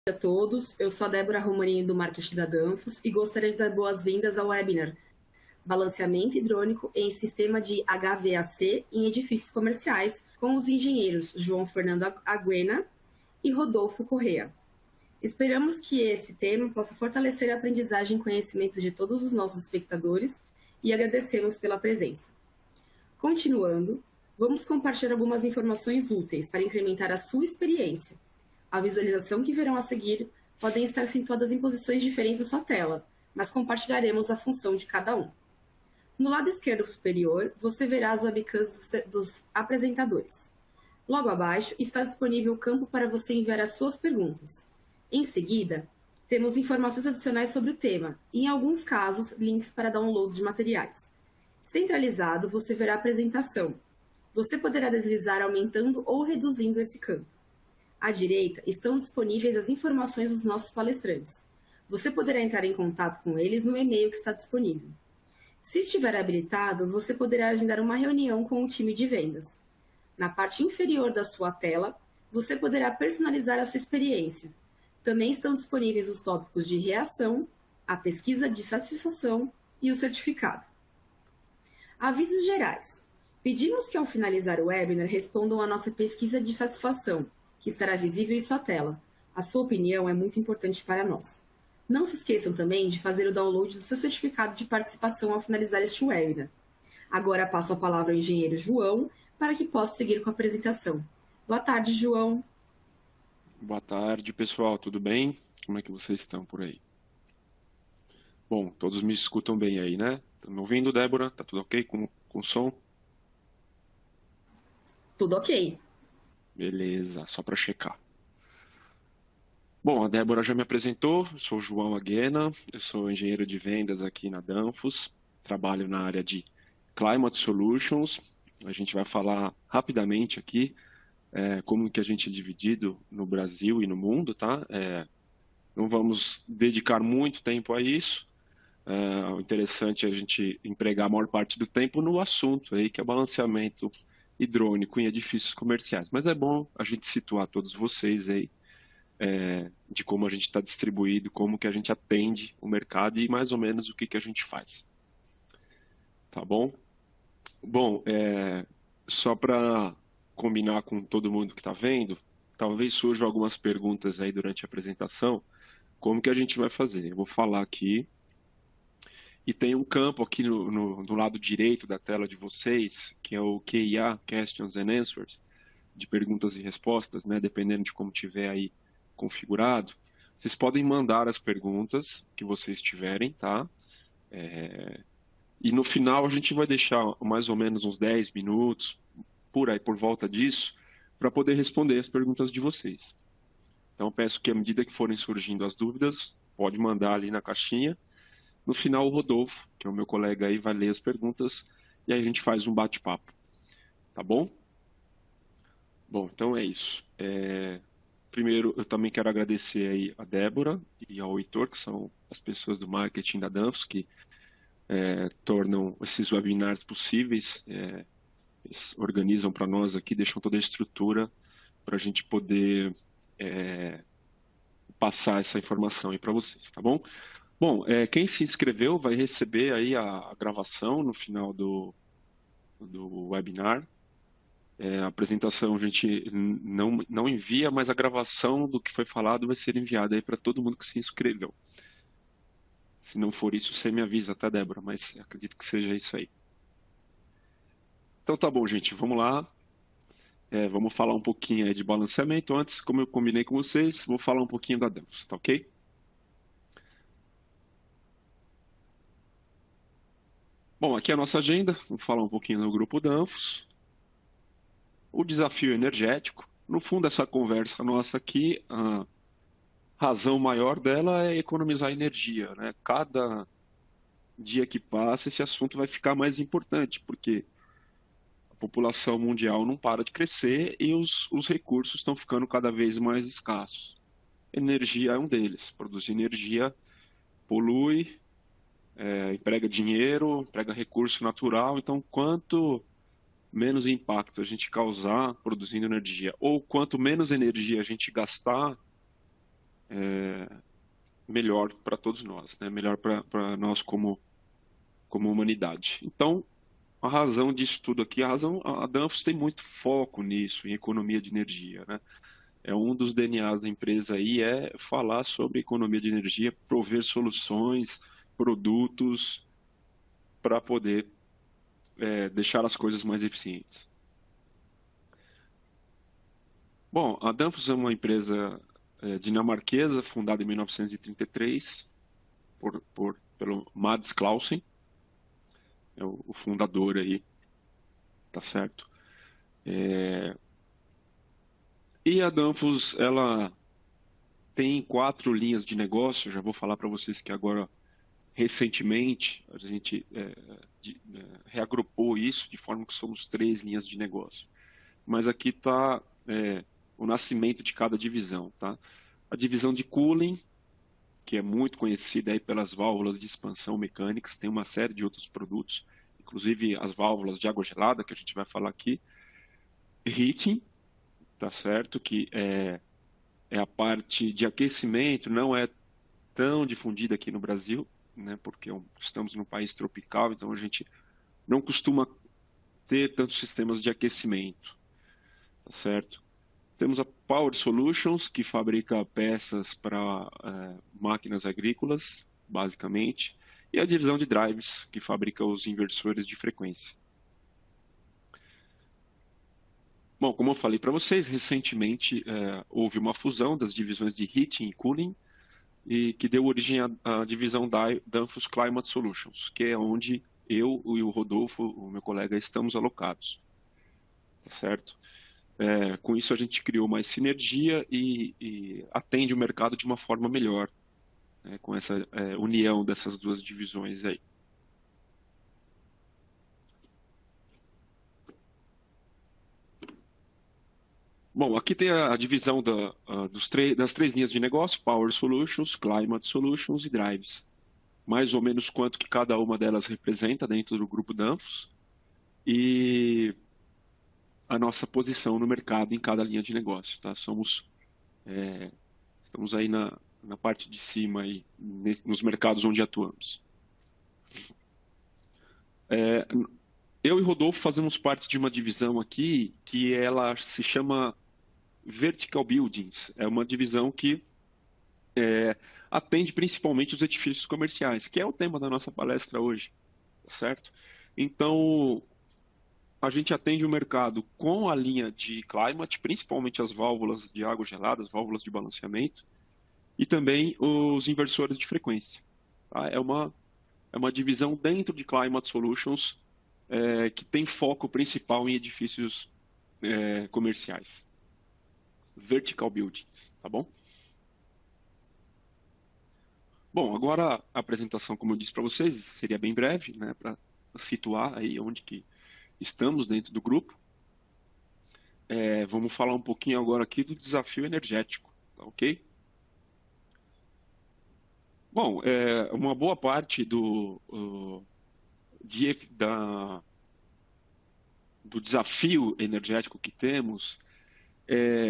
A todos, eu sou a Débora Romarini do marketing da Danfoss e gostaria de dar boas-vindas ao webinar Balanceamento Hidrônico em Sistema de HVAC em Edifícios Comerciais, com os engenheiros João Fernando Aguena e Rodolfo Correa. Esperamos que esse tema possa fortalecer a aprendizagem e conhecimento de todos os nossos espectadores e agradecemos pela presença. Continuando, vamos compartilhar algumas informações úteis para incrementar a sua experiência. A visualização que verão a seguir podem estar situadas em posições diferentes da sua tela, mas compartilharemos a função de cada um. No lado esquerdo superior, você verá as webcams dos apresentadores. Logo abaixo está disponível o campo para você enviar as suas perguntas. Em seguida, temos informações adicionais sobre o tema e, em alguns casos, links para downloads de materiais. Centralizado, você verá a apresentação. Você poderá deslizar aumentando ou reduzindo esse campo. À direita estão disponíveis as informações dos nossos palestrantes. Você poderá entrar em contato com eles no e-mail que está disponível. Se estiver habilitado, você poderá agendar uma reunião com o time de vendas. Na parte inferior da sua tela, você poderá personalizar a sua experiência. Também estão disponíveis os tópicos de reação, a pesquisa de satisfação e o certificado. Avisos gerais. Pedimos que ao finalizar o webinar respondam à nossa pesquisa de satisfação, que estará visível em sua tela. A sua opinião é muito importante para nós. Não se esqueçam também de fazer o download do seu certificado de participação ao finalizar este webinar. Agora passo a palavra ao engenheiro João para que possa seguir com a apresentação. Boa tarde, João. Boa tarde, pessoal. Tudo bem? Como é que vocês estão por aí? Bom, todos me escutam bem aí, né? Estão me ouvindo, Débora? Tá tudo ok com o som? Tudo ok. Beleza, só para checar. Bom, a Débora já me apresentou, eu sou o João Aguena, eu sou engenheiro de vendas aqui na Danfoss, trabalho na área de Climate Solutions. A gente vai falar rapidamente aqui como que a gente é dividido no Brasil e no mundo, tá? Não vamos dedicar muito tempo a isso. O interessante é a gente empregar a maior parte do tempo no assunto aí, que é balanceamento hidrônico em edifícios comerciais. Mas é bom a gente situar todos vocês aí de como a gente está distribuído, como que a gente atende o mercado e mais ou menos o que que a gente faz. Tá bom? Bom, só para combinar com todo mundo que está vendo, talvez surjam algumas perguntas aí durante a apresentação, como que a gente vai fazer? Eu vou falar aqui, e tem um campo aqui no lado direito da tela de vocês, que é o QIA, Questions and Answers, de perguntas e respostas, né, dependendo de como tiver aí configurado. Vocês podem mandar as perguntas que vocês tiverem, tá? E no final a gente vai deixar mais ou menos uns 10 minutos, por volta disso, para poder responder as perguntas de vocês. Então, peço que à medida que forem surgindo as dúvidas, pode mandar ali na caixinha. No final, o Rodolfo, que é o meu colega aí, vai ler as perguntas e aí a gente faz um bate-papo. Tá bom? Bom, então é isso. Primeiro, eu também quero agradecer aí a Débora e ao Heitor, que são as pessoas do marketing da Danfoss, que tornam esses webinars possíveis. Eles organizam para nós aqui, deixam toda a estrutura para a gente poder passar essa informação aí para vocês, tá bom? Bom, quem se inscreveu vai receber aí a gravação no final do webinar. A apresentação a gente não envia, mas a gravação do que foi falado vai ser enviada aí para todo mundo que se inscreveu. Se não for isso, você me avisa, tá, Débora? Mas acredito que seja isso aí. Então tá bom, gente, vamos lá. Vamos falar um pouquinho aí de balanceamento. Antes, como eu combinei com vocês, vou falar um pouquinho da Danfoss, tá ok? Bom, aqui é a nossa agenda. Vamos falar um pouquinho do grupo Danfoss. O desafio energético. No fundo, essa conversa nossa aqui, a razão maior dela é economizar energia, né? Cada dia que passa, esse assunto vai ficar mais importante, porque a população mundial não para de crescer e os recursos estão ficando cada vez mais escassos. Energia é um deles. Produzir energia polui, emprega dinheiro, emprega recurso natural. Então, quanto menos impacto a gente causar produzindo energia, ou quanto menos energia a gente gastar melhor para todos nós, né? Melhor para nós como humanidade. Então, a razão disso tudo aqui, a Danfoss tem muito foco nisso, em economia de energia, né? É um dos DNAs da empresa aí, é falar sobre economia de energia, prover soluções, produtos para poder deixar as coisas mais eficientes. Bom, a Danfoss é uma empresa dinamarquesa, fundada em 1933 pelo Mads Clausen, é o fundador aí, tá certo? E a Danfoss, ela tem 4 linhas de negócio, já vou falar para vocês que agora, recentemente, a gente reagrupou isso de forma que somos 3 linhas de negócio. Mas aqui está o nascimento de cada divisão, tá? A divisão de cooling, que é muito conhecida aí pelas válvulas de expansão mecânicas, tem uma série de outros produtos, inclusive as válvulas de água gelada, que a gente vai falar aqui. Heating, tá certo? Que é a parte de aquecimento, não é tão difundida aqui no Brasil, né? Porque estamos num país tropical, então a gente não costuma ter tantos sistemas de aquecimento, tá certo? Temos a Power Solutions, que fabrica peças para máquinas agrícolas, basicamente, e a divisão de drives, que fabrica os inversores de frequência. Bom, como eu falei para vocês, recentemente houve uma fusão das divisões de Heating e Cooling, e que deu origem à divisão Danfoss Climate Solutions, que é onde eu e o Rodolfo, o meu colega, estamos alocados, tá certo? Com isso a gente criou mais sinergia e atende o mercado de uma forma melhor, né, com essa união dessas 2 divisões aí. Bom, aqui tem a divisão das 3 linhas de negócio: Power Solutions, Climate Solutions e Drives. Mais ou menos quanto que cada uma delas representa dentro do grupo Danfoss e a nossa posição no mercado em cada linha de negócio, tá? Estamos aí na parte de cima aí, nos mercados onde atuamos. Eu e Rodolfo fazemos parte de uma divisão aqui que ela se chama Vertical Buildings. É uma divisão que atende principalmente os edifícios comerciais, que é o tema da nossa palestra hoje, tá certo? Então, a gente atende o mercado com a linha de Climate, principalmente as válvulas de água gelada, as válvulas de balanceamento, e também os inversores de frequência. Tá? É uma divisão dentro de Climate Solutions que tem foco principal em edifícios comerciais. Vertical Buildings, tá bom? Bom, agora a apresentação, como eu disse para vocês, seria bem breve, né, para situar aí onde que estamos dentro do grupo. Vamos falar um pouquinho agora aqui do desafio energético, tá ok? Bom, uma boa parte do desafio energético que temos,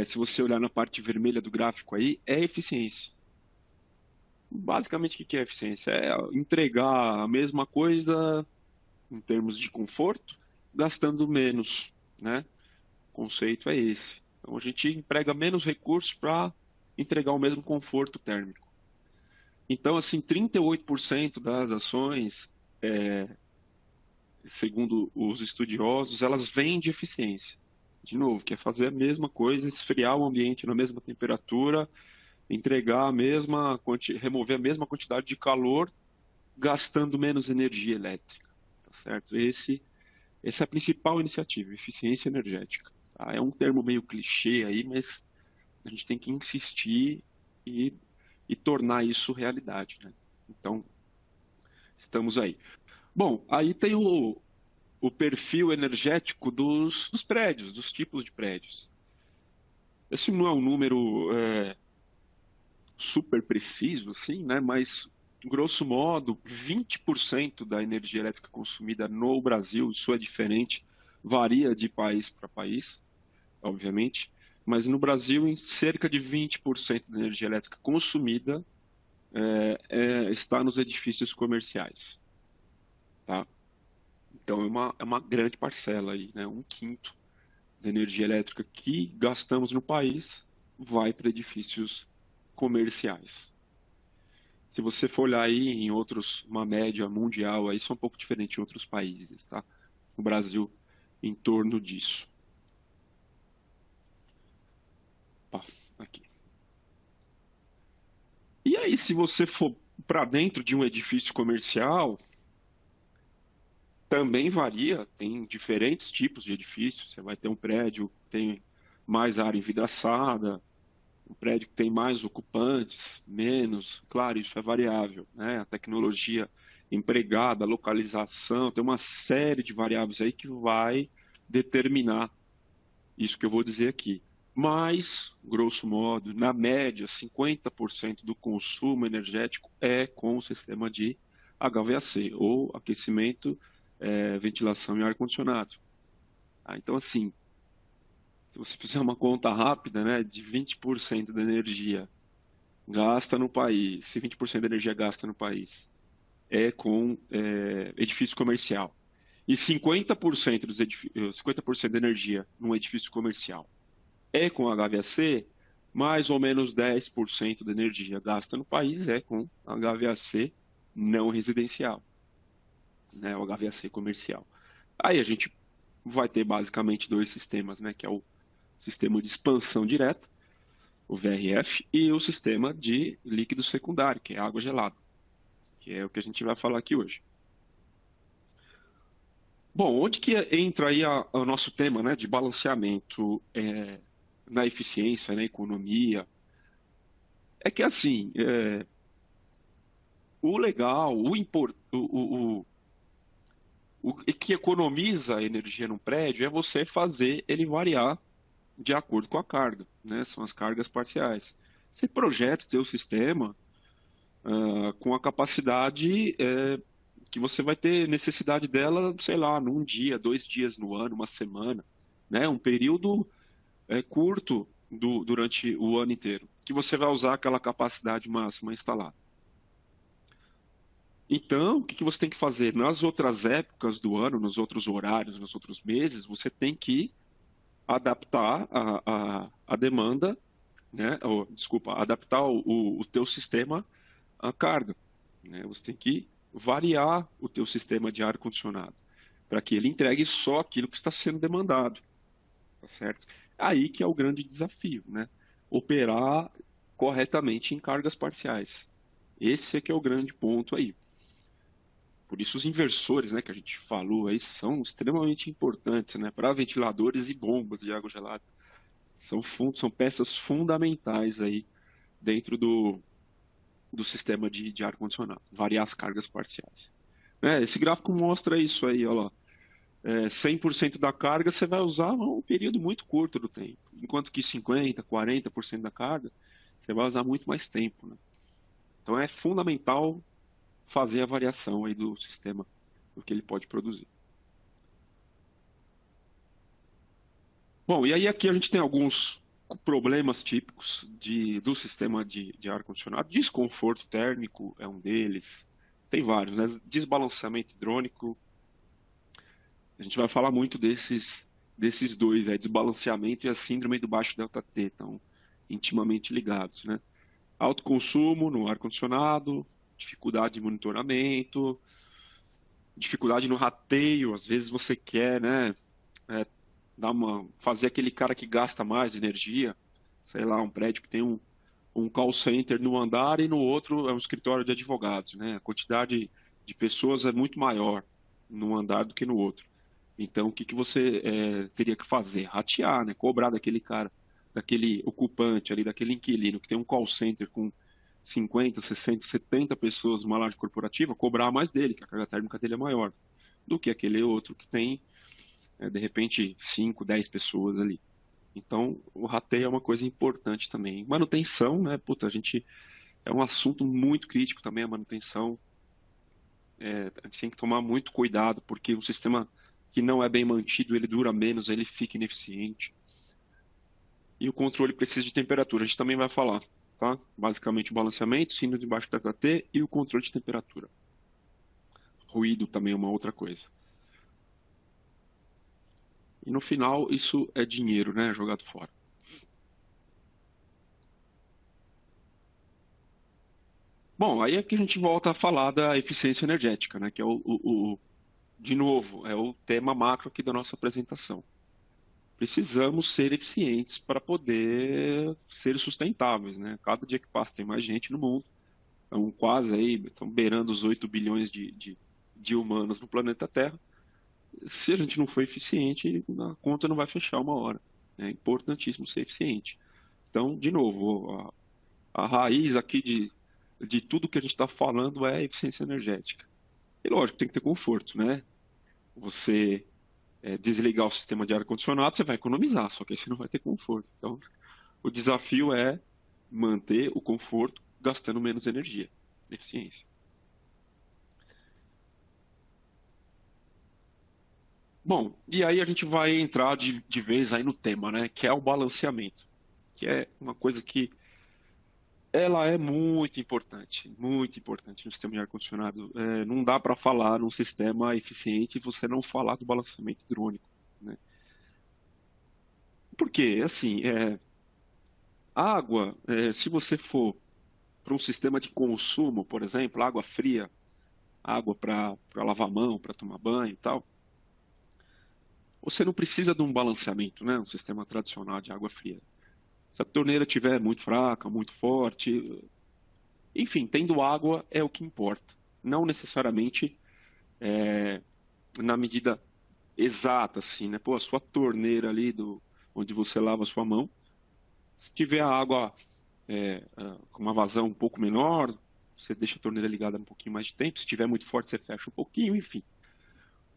se você olhar na parte vermelha do gráfico aí, é eficiência. Basicamente, o que é eficiência? É entregar a mesma coisa em termos de conforto, gastando menos, né? O conceito é esse. Então, a gente emprega menos recursos para entregar o mesmo conforto térmico. Então, assim, 38% das ações, segundo os estudiosos, elas vêm de eficiência. De novo, quer fazer a mesma coisa, esfriar o ambiente na mesma temperatura, entregar remover a mesma quantidade de calor, gastando menos energia elétrica, tá certo? Essa é a principal iniciativa, eficiência energética. Tá? É um termo meio clichê aí, mas a gente tem que insistir e tornar isso realidade, né? Então, estamos aí. Bom, aí tem o perfil energético dos prédios, dos tipos de prédios. Esse não é um número super preciso, assim, né? Mas, grosso modo, 20% da energia elétrica consumida no Brasil, isso é diferente, varia de país para país, obviamente, mas no Brasil, em cerca de 20% da energia elétrica consumida está nos edifícios comerciais, tá? Então, é uma grande parcela aí, né? Um quinto da energia elétrica que gastamos no país vai para edifícios comerciais. Se você for olhar aí em outros, uma média mundial, aí isso é um pouco diferente em outros países, tá? O Brasil em torno disso. Opa, aqui. E aí, se você for para dentro de um edifício comercial, também varia, tem diferentes tipos de edifícios. Você vai ter um prédio que tem mais área envidraçada, um prédio que tem mais ocupantes, menos. Claro, isso é variável, né? A tecnologia empregada, a localização, tem uma série de variáveis aí que vai determinar isso que eu vou dizer aqui. Mas, grosso modo, na média, 50% do consumo energético é com o sistema de HVAC, ou aquecimento, ventilação e ar-condicionado. Então, assim, se você fizer uma conta rápida, né, de 20% da energia gasta no país, se 20% da energia gasta no país é com edifício comercial, e 50% 50% da energia num edifício comercial é com HVAC, mais ou menos 10% da energia gasta no país é com HVAC não residencial, né, o HVAC comercial. Aí a gente vai ter basicamente dois sistemas, né, que é o sistema de expansão direta, o VRF, e o sistema de líquido secundário, que é água gelada, que é o que a gente vai falar aqui hoje. Bom, onde que entra aí o nosso tema, né, de balanceamento na eficiência, na economia? É que assim, o legal, o que economiza energia num prédio é você fazer ele variar de acordo com a carga, né? São as cargas parciais. Você projeta o teu sistema com a capacidade que você vai ter necessidade dela, sei lá, num dia, 2 dias no ano, uma semana, né? Um período curto durante o ano inteiro, que você vai usar aquela capacidade máxima instalada. Então, o que você tem que fazer? Nas outras épocas do ano, nos outros horários, nos outros meses, você tem que adaptar a demanda, né? Desculpa, adaptar o teu sistema à carga, né? Você tem que variar o teu sistema de ar-condicionado para que ele entregue só aquilo que está sendo demandado, tá certo? Aí que é o grande desafio, né? Operar corretamente em cargas parciais. Esse é que é o grande ponto aí. Por isso os inversores, né, que a gente falou aí, são extremamente importantes, né, para ventiladores e bombas de água gelada. São peças fundamentais aí dentro do sistema de ar-condicionado, variar as cargas parciais. Esse gráfico mostra isso aí, olha lá. 100% da carga você vai usar um período muito curto do tempo, enquanto que 50%, 40% da carga você vai usar muito mais tempo, né? Então é fundamental fazer a variação aí do sistema, do que ele pode produzir. Bom, e aí aqui a gente tem alguns problemas típicos do sistema de ar-condicionado. Desconforto térmico é um deles. Tem vários, né? Desbalanceamento hidrônico. A gente vai falar muito desses dois, desbalanceamento e a síndrome do baixo delta-T, estão intimamente ligados, né? Alto consumo no ar-condicionado, dificuldade de monitoramento, dificuldade no rateio. Às vezes você quer, né, fazer aquele cara que gasta mais energia, sei lá, um prédio que tem um call center no andar e no outro é um escritório de advogados, né? A quantidade de pessoas é muito maior num andar do que no outro. Então, o que você teria que fazer? Ratear, né? Cobrar daquele cara, daquele ocupante ali, daquele inquilino que tem um call center com 50, 60, 70 pessoas numa laje corporativa, cobrar mais dele, que a carga térmica dele é maior do que aquele outro que tem, de repente, 5, 10 pessoas ali. Então, o rateio é uma coisa importante também. Manutenção, né? Puta, é um assunto muito crítico também, a manutenção. A gente tem que tomar muito cuidado, porque um sistema que não é bem mantido, ele dura menos, ele fica ineficiente. E o controle precisa de temperatura, a gente também vai falar, tá? Basicamente o balanceamento, sino de baixo THT e o controle de temperatura. Ruído também é uma outra coisa. E no final, isso é dinheiro, né? Jogado fora. Bom, aí é que a gente volta a falar da eficiência energética, né? Que é de novo, é o tema macro aqui da nossa apresentação. Precisamos ser eficientes para poder ser sustentáveis, né? Cada dia que passa tem mais gente no mundo. Estão quase aí, estão beirando os 8 bilhões de humanos no planeta Terra. Se a gente não for eficiente, a conta não vai fechar uma hora. É importantíssimo ser eficiente. Então, de novo, a raiz aqui de tudo que a gente está falando é eficiência energética. E lógico, tem que ter conforto, né? Você desligar o sistema de ar-condicionado, você vai economizar, só que aí você não vai ter conforto. Então, o desafio é manter o conforto gastando menos energia, eficiência. Bom, e aí a gente vai entrar de vez aí no tema, né? Que é o balanceamento, que é uma coisa que ela é muito importante no sistema de ar-condicionado. Não dá para falar num sistema eficiente e você não falar do balanceamento hidrônico, né? Por quê? Assim, água, se você for para um sistema de consumo, por exemplo, água fria, água para lavar a mão, para tomar banho e tal, você não precisa de um balanceamento, né? Um sistema tradicional de água fria. Se a torneira estiver muito fraca, muito forte, enfim, tendo água é o que importa. Não necessariamente na medida exata, assim, né? Pô, a sua torneira ali onde você lava a sua mão, se tiver a água com uma vazão um pouco menor, você deixa a torneira ligada um pouquinho mais de tempo. Se estiver muito forte, você fecha um pouquinho, enfim.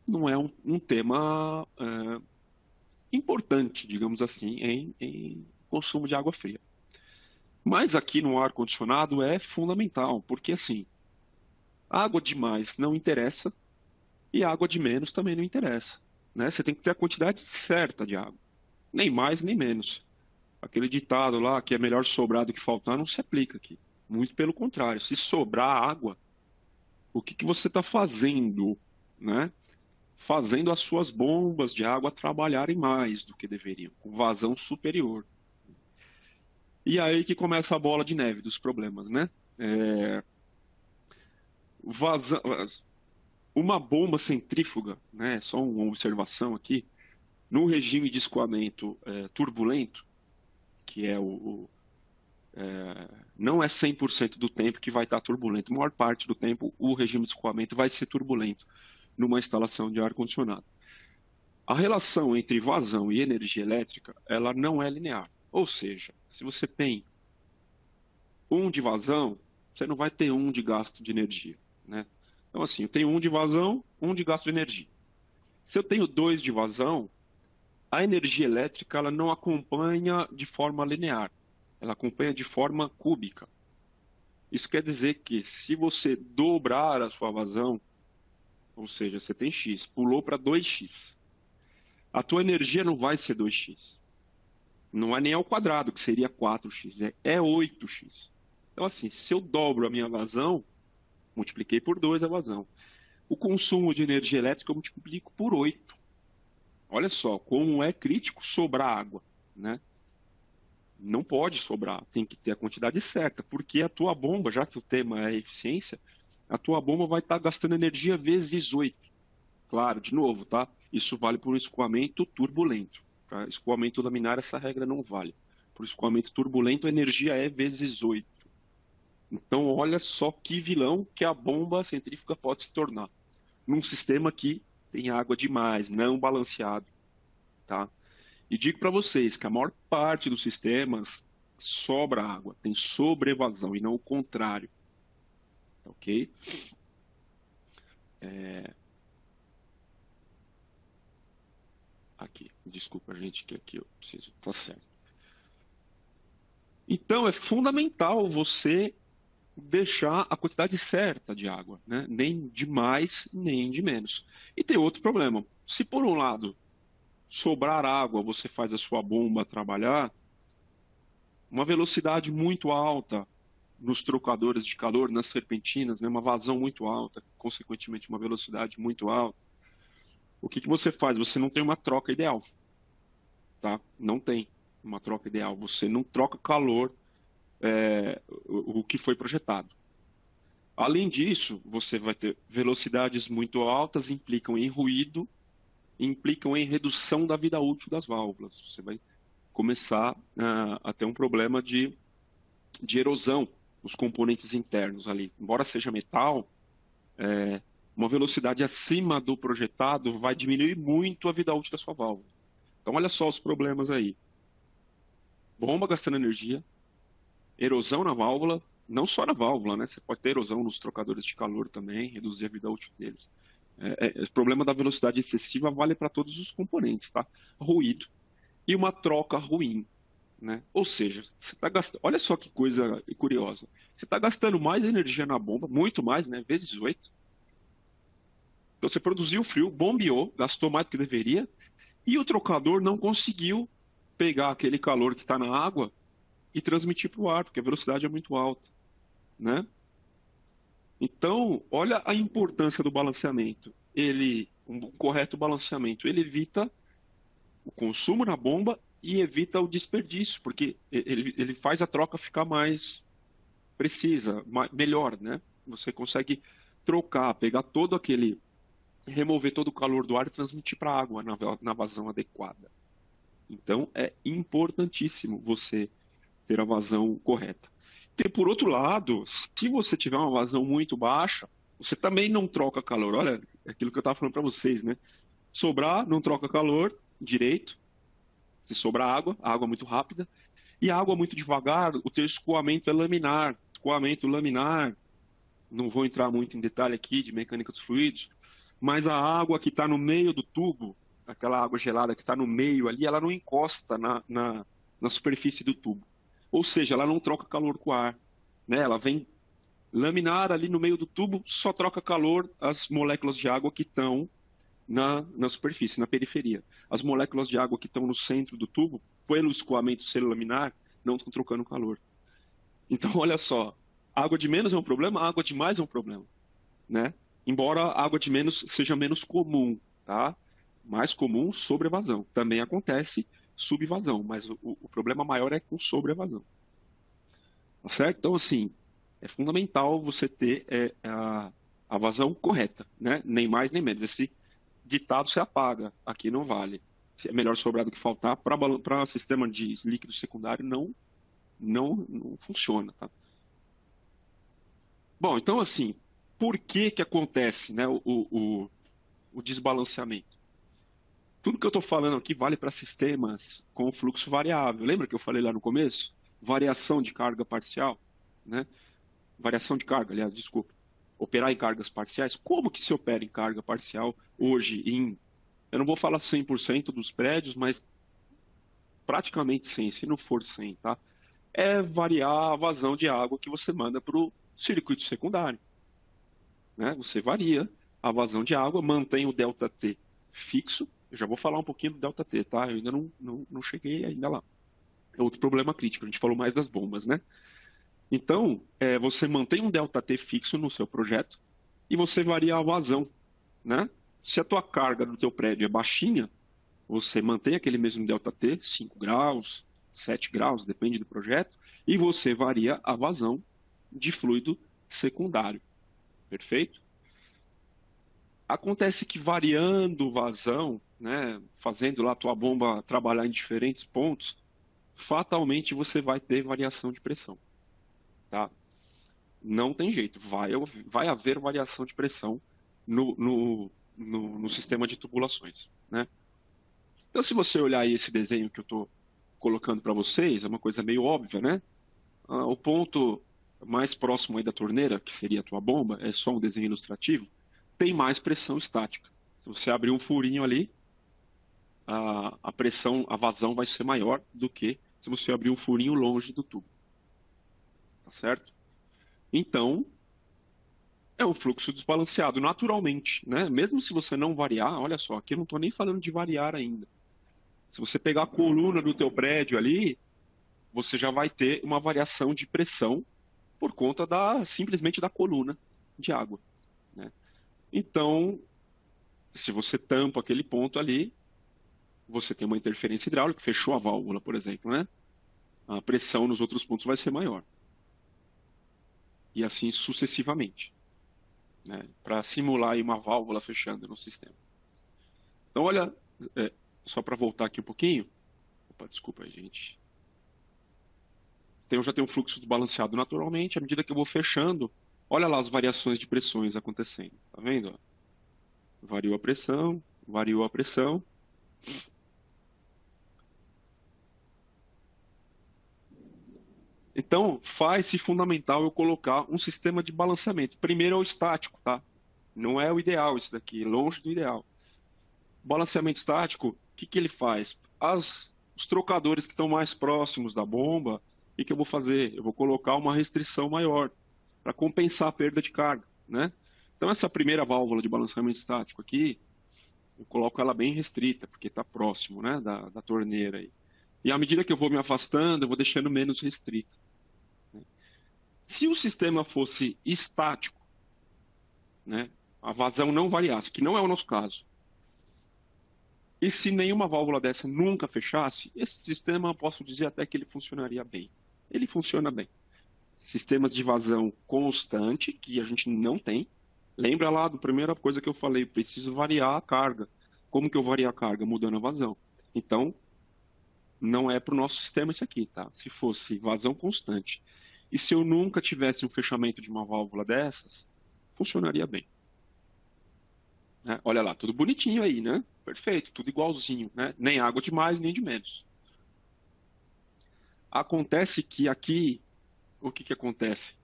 Não é um tema importante, digamos assim, em consumo de água fria. Mas aqui no ar-condicionado é fundamental, porque assim, água demais não interessa e água de menos também não interessa, né? Você tem que ter a quantidade certa de água, nem mais nem menos. Aquele ditado lá que é melhor sobrar do que faltar não se aplica aqui. Muito pelo contrário, se sobrar água, o que que você está fazendo, né? Fazendo as suas bombas de água trabalharem mais do que deveriam, com vazão superior. E aí que começa a bola de neve dos problemas, né? Vazão, uma bomba centrífuga, né? Só uma observação aqui, no regime de escoamento turbulento, que é não é 100% do tempo que vai estar turbulento. A maior parte do tempo o regime de escoamento vai ser turbulento numa instalação de ar-condicionado. A relação entre vazão e energia elétrica, ela não é linear. Ou seja, se você tem 1 de vazão, você não vai ter 1 de gasto de energia, né? Então, assim, eu tenho 1 de vazão, 1 de gasto de energia. Se eu tenho 2 de vazão, a energia elétrica ela não acompanha de forma linear, ela acompanha de forma cúbica. Isso quer dizer que se você dobrar a sua vazão, ou seja, você tem X, pulou para 2x, a tua energia não vai ser 2x. Não é nem ao quadrado, que seria 4x, é 8x. Então, assim, se eu dobro a minha vazão, multipliquei por 2 a vazão. O consumo de energia elétrica eu multiplico por 8. Olha só, como é crítico sobrar água, né? Não pode sobrar, tem que ter a quantidade certa, porque a tua bomba, já que o tema é eficiência, a tua bomba vai estar gastando energia vezes 8. Claro, de novo, tá? Isso vale para o escoamento turbulento. Para escoamento laminar, essa regra não vale. Para o escoamento turbulento, a energia é vezes 8. Então, olha só que vilão que a bomba centrífuga pode se tornar. Num sistema que tem água demais, não balanceado, tá? E digo para vocês que a maior parte dos sistemas sobra água, tem sobrevasão e não o contrário, ok? Aqui, desculpa, gente, que aqui eu preciso, tá certo. Então, é fundamental você deixar a quantidade certa de água, né? Nem de mais, nem de menos. E tem outro problema. Se por um lado sobrar água, você faz a sua bomba trabalhar, uma velocidade muito alta nos trocadores de calor, nas serpentinas, né? Uma vazão muito alta, consequentemente uma velocidade muito alta, o que você faz? Você não tem uma troca ideal, tá? Não tem uma troca ideal. Você não troca calor, o que foi projetado. Além disso, você vai ter velocidades muito altas, implicam em ruído, implicam em redução da vida útil das válvulas. Você vai começar a ter um problema de erosão nos componentes internos ali. Embora seja metal, uma velocidade acima do projetado vai diminuir muito a vida útil da sua válvula. Então, olha só os problemas aí. Bomba gastando energia, erosão na válvula, não só na válvula, né? Você pode ter erosão nos trocadores de calor também, reduzir a vida útil deles. O problema da velocidade excessiva vale para todos os componentes, tá? Ruído e uma troca ruim, né? Ou seja, você tá gastando, olha só que coisa curiosa. Você está gastando mais energia na bomba, muito mais, né? Vezes 18. Então você produziu frio, bombeou, gastou mais do que deveria, e o trocador não conseguiu pegar aquele calor que está na água e transmitir para o ar, porque a velocidade é muito alta, né? Então, olha a importância do balanceamento. Um correto balanceamento, ele evita o consumo na bomba e evita o desperdício, porque ele faz a troca ficar mais precisa, melhor, né? Você consegue trocar, pegar todo aquele, remover todo o calor do ar e transmitir para a água na vazão adequada. Então, é importantíssimo você ter a vazão correta. E, por outro lado, se você tiver uma vazão muito baixa, você também não troca calor. Olha, é aquilo que eu estava falando para vocês, né? Sobrar, não troca calor direito. Se sobrar água, a água é muito rápida. E a água muito devagar, o teu escoamento é laminar. Escoamento laminar, não vou entrar muito em detalhe aqui de mecânica dos fluidos, mas a água que está no meio do tubo, aquela água gelada que está no meio ali, ela não encosta na superfície do tubo. Ou seja, ela não troca calor com o ar, né? Ela vem laminar ali no meio do tubo, só troca calor as moléculas de água que estão na superfície, na periferia. As moléculas de água que estão no centro do tubo, pelo escoamento ser laminar, não estão trocando calor. Então, olha só, água de menos é um problema, água de mais é um problema, né? Embora a água de menos seja menos comum, tá? Mais comum, sobrevasão. Também acontece subvasão, mas o problema maior é com sobrevasão. Tá certo? Então, assim, é fundamental você ter a vazão correta, né? Nem mais nem menos. Esse ditado você apaga, aqui não vale. É melhor sobrar do que faltar. Para sistema de líquido secundário, não funciona, tá? Bom, então, assim, por que acontece, né, o desbalanceamento? Tudo que eu estou falando aqui vale para sistemas com fluxo variável. Lembra que eu falei lá no começo? Variação de carga parcial, né? Variação de carga, aliás, desculpa. Operar em cargas parciais. Como que se opera em carga parcial hoje eu não vou falar 100% dos prédios, mas praticamente 100, se não for 100, tá? É variar a vazão de água que você manda para o circuito secundário, né? Você varia a vazão de água, mantém o ΔT fixo. Eu já vou falar um pouquinho do ΔT, tá? Eu ainda não cheguei ainda lá. É outro problema crítico, a gente falou mais das bombas, né? Então, você mantém um ΔT fixo no seu projeto e você varia a vazão, né? Se a tua carga do teu prédio é baixinha, você mantém aquele mesmo ΔT, 5 graus, 7 graus, depende do projeto, e você varia a vazão de fluido secundário. Perfeito? Acontece que variando vazão, né, fazendo lá a tua bomba trabalhar em diferentes pontos, fatalmente você vai ter variação de pressão. Tá? Não tem jeito, vai haver variação de pressão no sistema de tubulações, né? Então, se você olhar aí esse desenho que eu estou colocando para vocês, é uma coisa meio óbvia, né? O ponto mais próximo aí da torneira, que seria a tua bomba, é só um desenho ilustrativo, tem mais pressão estática. Se você abrir um furinho ali, a pressão, a vazão vai ser maior do que se você abrir um furinho longe do tubo. Tá certo? Então, é um fluxo desbalanceado naturalmente, né? Mesmo se você não variar, olha só, aqui eu não estou nem falando de variar ainda. Se você pegar a coluna do teu prédio ali, você já vai ter uma variação de pressão por conta simplesmente da coluna de água, né? Então, se você tampa aquele ponto ali, você tem uma interferência hidráulica, fechou a válvula, por exemplo, né? A pressão nos outros pontos vai ser maior. E assim sucessivamente, né? Para simular aí uma válvula fechando no sistema. Então, olha, só para voltar aqui um pouquinho. Opa, desculpa aí, gente. Então, eu já tenho um fluxo desbalanceado naturalmente. À medida que eu vou fechando, olha lá as variações de pressões acontecendo. Tá vendo? Variou a pressão, variou a pressão. Então, faz-se fundamental eu colocar um sistema de balanceamento. Primeiro é o estático, tá? Não é o ideal isso daqui, longe do ideal. Balanceamento estático, o que ele faz? Os trocadores que estão mais próximos da bomba, o que eu vou fazer? Eu vou colocar uma restrição maior para compensar a perda de carga, né? Então, essa primeira válvula de balanceamento estático aqui, eu coloco ela bem restrita, porque está próximo, né, da torneira aí. E à medida que eu vou me afastando, eu vou deixando menos restrita. Se o sistema fosse estático, né, a vazão não variasse, que não é o nosso caso, e se nenhuma válvula dessa nunca fechasse, esse sistema, eu posso dizer até que ele funcionaria bem. Ele funciona bem. Sistemas de vazão constante, que a gente não tem. Lembra lá da primeira coisa que eu falei, preciso variar a carga. Como que eu vario a carga? Mudando a vazão. Então, não é para o nosso sistema isso aqui, tá? Se fosse vazão constante, e se eu nunca tivesse um fechamento de uma válvula dessas, funcionaria bem. Né? Olha lá, tudo bonitinho aí, né? Perfeito, tudo igualzinho, né? Nem água de mais, nem de menos. Acontece que aqui, o que acontece?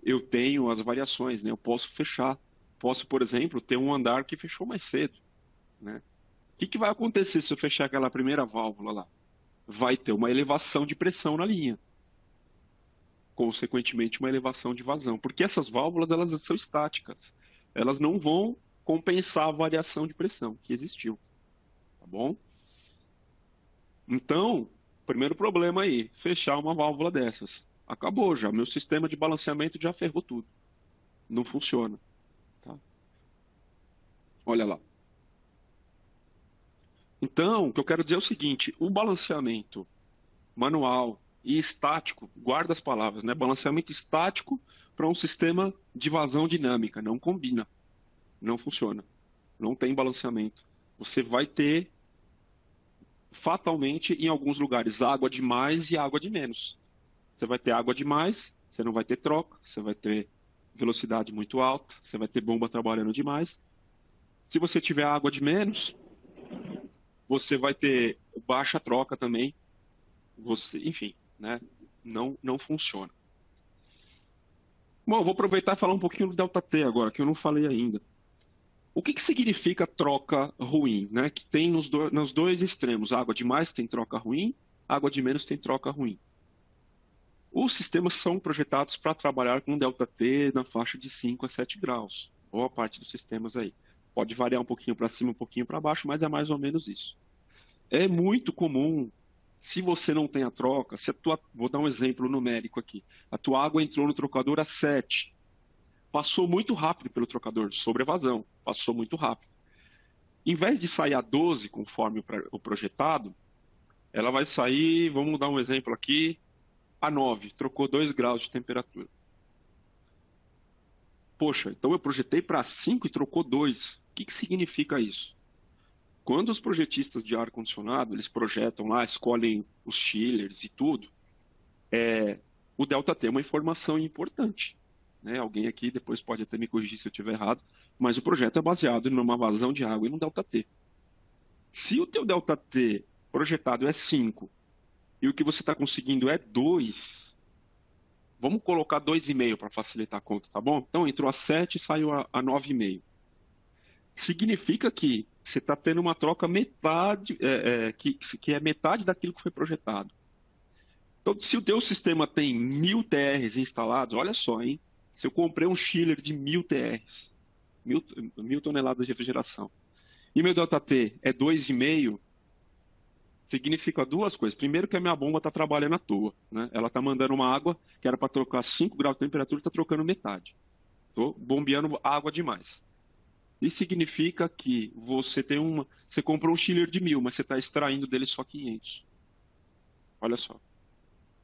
Eu tenho as variações, né? Eu posso fechar. Posso, por exemplo, ter um andar que fechou mais cedo, né? O que vai acontecer se eu fechar aquela primeira válvula lá? Vai ter uma elevação de pressão na linha. Consequentemente, uma elevação de vazão. Porque essas válvulas, elas são estáticas. Elas não vão compensar a variação de pressão que existiu. Tá bom? Então, primeiro problema aí, fechar uma válvula dessas. Acabou já, meu sistema de balanceamento já ferrou tudo. Não funciona. Tá? Olha lá. Então, o que eu quero dizer é o seguinte, o balanceamento manual e estático, guarda as palavras, né? Balanceamento estático para um sistema de vazão dinâmica, não combina, não funciona, não tem balanceamento. Você vai ter, fatalmente, em alguns lugares, água de mais e água de menos. Você vai ter água de mais, você não vai ter troca, você vai ter velocidade muito alta, você vai ter bomba trabalhando demais. Se você tiver água de menos, você vai ter baixa troca também. Enfim, né? Não funciona. Bom, eu vou aproveitar e falar um pouquinho do ΔT agora, que eu não falei ainda. O que significa troca ruim, né? Que tem nos dois extremos. Água de mais tem troca ruim, água de menos tem troca ruim. Os sistemas são projetados para trabalhar com ΔT na faixa de 5 a 7 graus. Boa parte dos sistemas aí. Pode variar um pouquinho para cima, um pouquinho para baixo, mas é mais ou menos isso. É muito comum, se você não tem a troca, vou dar um exemplo numérico aqui. A tua água entrou no trocador a 7. Passou muito rápido pelo trocador, sobre a vazão. Passou muito rápido. Em vez de sair a 12, conforme o projetado, ela vai sair, vamos dar um exemplo aqui, a 9. Trocou 2 graus de temperatura. Poxa, então eu projetei para 5 e trocou 2. O que significa isso? Quando os projetistas de ar-condicionado, eles projetam lá, escolhem os chillers e tudo, o ΔT é uma informação importante. Né? Alguém aqui depois pode até me corrigir se eu estiver errado, mas o projeto é baseado numa vazão de água e num ΔT. Se o teu ΔT projetado é 5 e o que você está conseguindo é 2, vamos colocar 2,5 para facilitar a conta, tá bom? Então entrou a 7 e saiu a 9,5. Significa que você está tendo uma troca metade, que é metade daquilo que foi projetado. Então, se o teu sistema tem 1.000 TRs instalados, olha só, hein? Se eu comprei um chiller de 1.000 TRs, 1.000 toneladas de refrigeração, e meu ΔT é 2,5, significa duas coisas. Primeiro que a minha bomba está trabalhando à toa, né? Ela está mandando uma água que era para trocar 5 graus de temperatura, está trocando metade. Estou bombeando água demais. Isso significa que você comprou um chiller de 1.000, mas você está extraindo dele só 500. Olha só,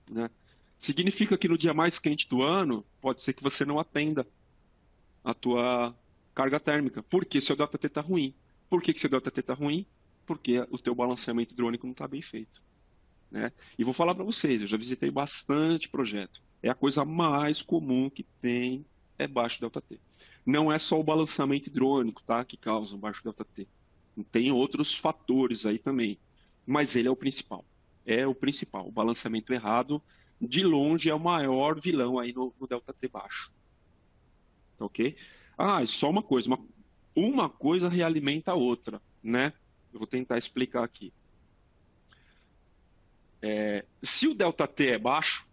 né? Significa que no dia mais quente do ano, pode ser que você não atenda a tua carga térmica. Por quê? Seu ΔT está ruim. Por que seu ΔT está ruim? Porque o teu balanceamento hidrônico não está bem feito, né? E vou falar para vocês, eu já visitei bastante projeto. É a coisa mais comum que tem, é baixo ΔT. Não é só o balanceamento hidrônico, tá, que causa o baixo ΔT. Tem outros fatores aí também, mas ele é o principal. É o principal. O balanceamento errado, de longe, é o maior vilão aí no ΔT baixo. Tá, ok? Ah, e só uma coisa. Uma coisa realimenta a outra, né? Eu vou tentar explicar aqui. Se o ΔT é baixo,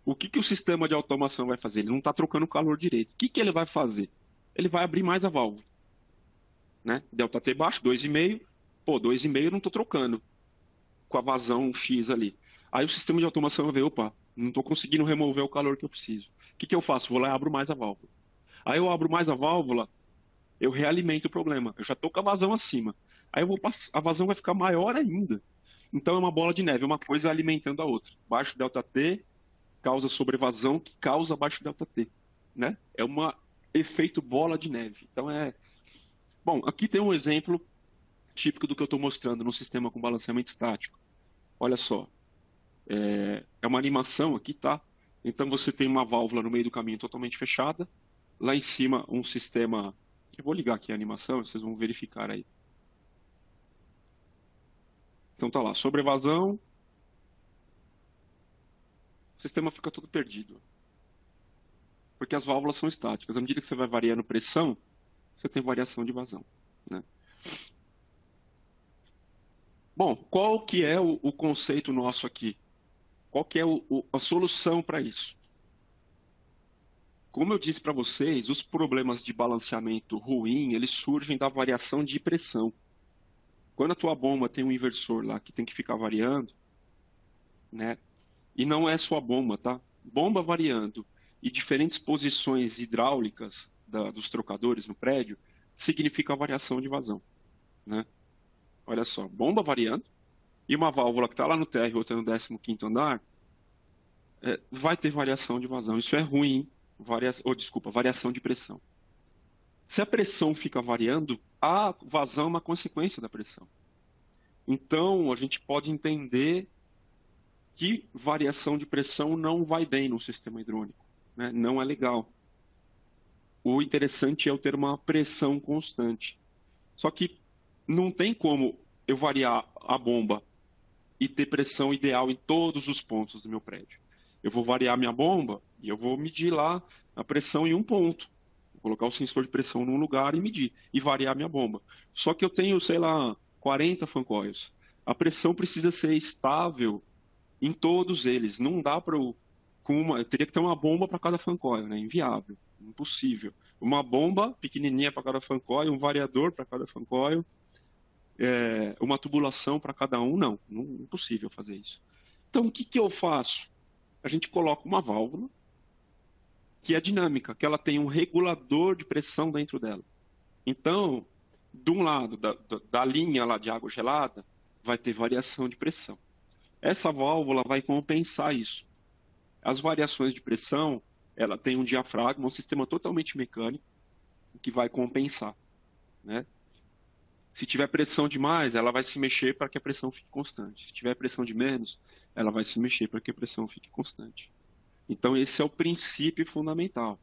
o que o sistema de automação vai fazer? Ele não está trocando calor direito. O que ele vai fazer? Ele vai abrir mais a válvula, né? ΔT baixo, 2,5. Pô, 2,5 eu não estou trocando com a vazão X ali. Aí o sistema de automação vai ver, opa, não estou conseguindo remover o calor que eu preciso. O que eu faço? Vou lá e abro mais a válvula. Aí eu abro mais a válvula, eu realimento o problema. Eu já estou com a vazão acima. Aí a vazão vai ficar maior ainda. Então é uma bola de neve, uma coisa alimentando a outra. Baixo ΔT causa sobrevasão, que causa baixo ΔT, né? É um efeito bola de neve. Então Bom, aqui tem um exemplo típico do que eu estou mostrando no sistema com balanceamento estático. Olha só. É uma animação aqui, tá? Então você tem uma válvula no meio do caminho totalmente fechada. Lá em cima um sistema... Eu vou ligar aqui a animação, vocês vão verificar aí. Então tá lá, sobrevasão. O sistema fica todo perdido. Porque as válvulas são estáticas. À medida que você vai variando pressão, você tem variação de vazão, né? Bom, qual que é o conceito nosso aqui? Qual que é a solução para isso? Como eu disse para vocês, os problemas de balanceamento ruim, eles surgem da variação de pressão. Quando a tua bomba tem um inversor lá que tem que ficar variando, né? E não é só a bomba, tá? Bomba variando e diferentes posições hidráulicas dos trocadores no prédio significa variação de vazão, né? Olha só, bomba variando e uma válvula que está lá no térreo, outra no 15º andar, vai ter variação de vazão. Isso é ruim, variação de pressão. Se a pressão fica variando, a vazão é uma consequência da pressão. Então, a gente pode entender que variação de pressão não vai bem no sistema hidrônico, né? Não é legal. O interessante é eu ter uma pressão constante. Só que não tem como eu variar a bomba e ter pressão ideal em todos os pontos do meu prédio. Eu vou variar minha bomba e eu vou medir lá a pressão em um ponto. Vou colocar o sensor de pressão num lugar e medir. E variar minha bomba. Só que eu tenho, sei lá, 40 fan coils. A pressão precisa ser estável em todos eles. Não dá para eu teria que ter uma bomba para cada fan coil, né? Inviável, impossível. Uma bomba pequenininha para cada fan coil, um variador para cada fan coil, uma tubulação para cada um, não, impossível fazer isso. Então, o que eu faço? A gente coloca uma válvula que é dinâmica, que ela tem um regulador de pressão dentro dela. Então, de um lado da linha lá de água gelada, vai ter variação de pressão. Essa válvula vai compensar isso. As variações de pressão, ela tem um diafragma, um sistema totalmente mecânico, que vai compensar, né? Se tiver pressão demais, ela vai se mexer para que a pressão fique constante. Se tiver pressão de menos, ela vai se mexer para que a pressão fique constante. Então, esse é o princípio fundamental,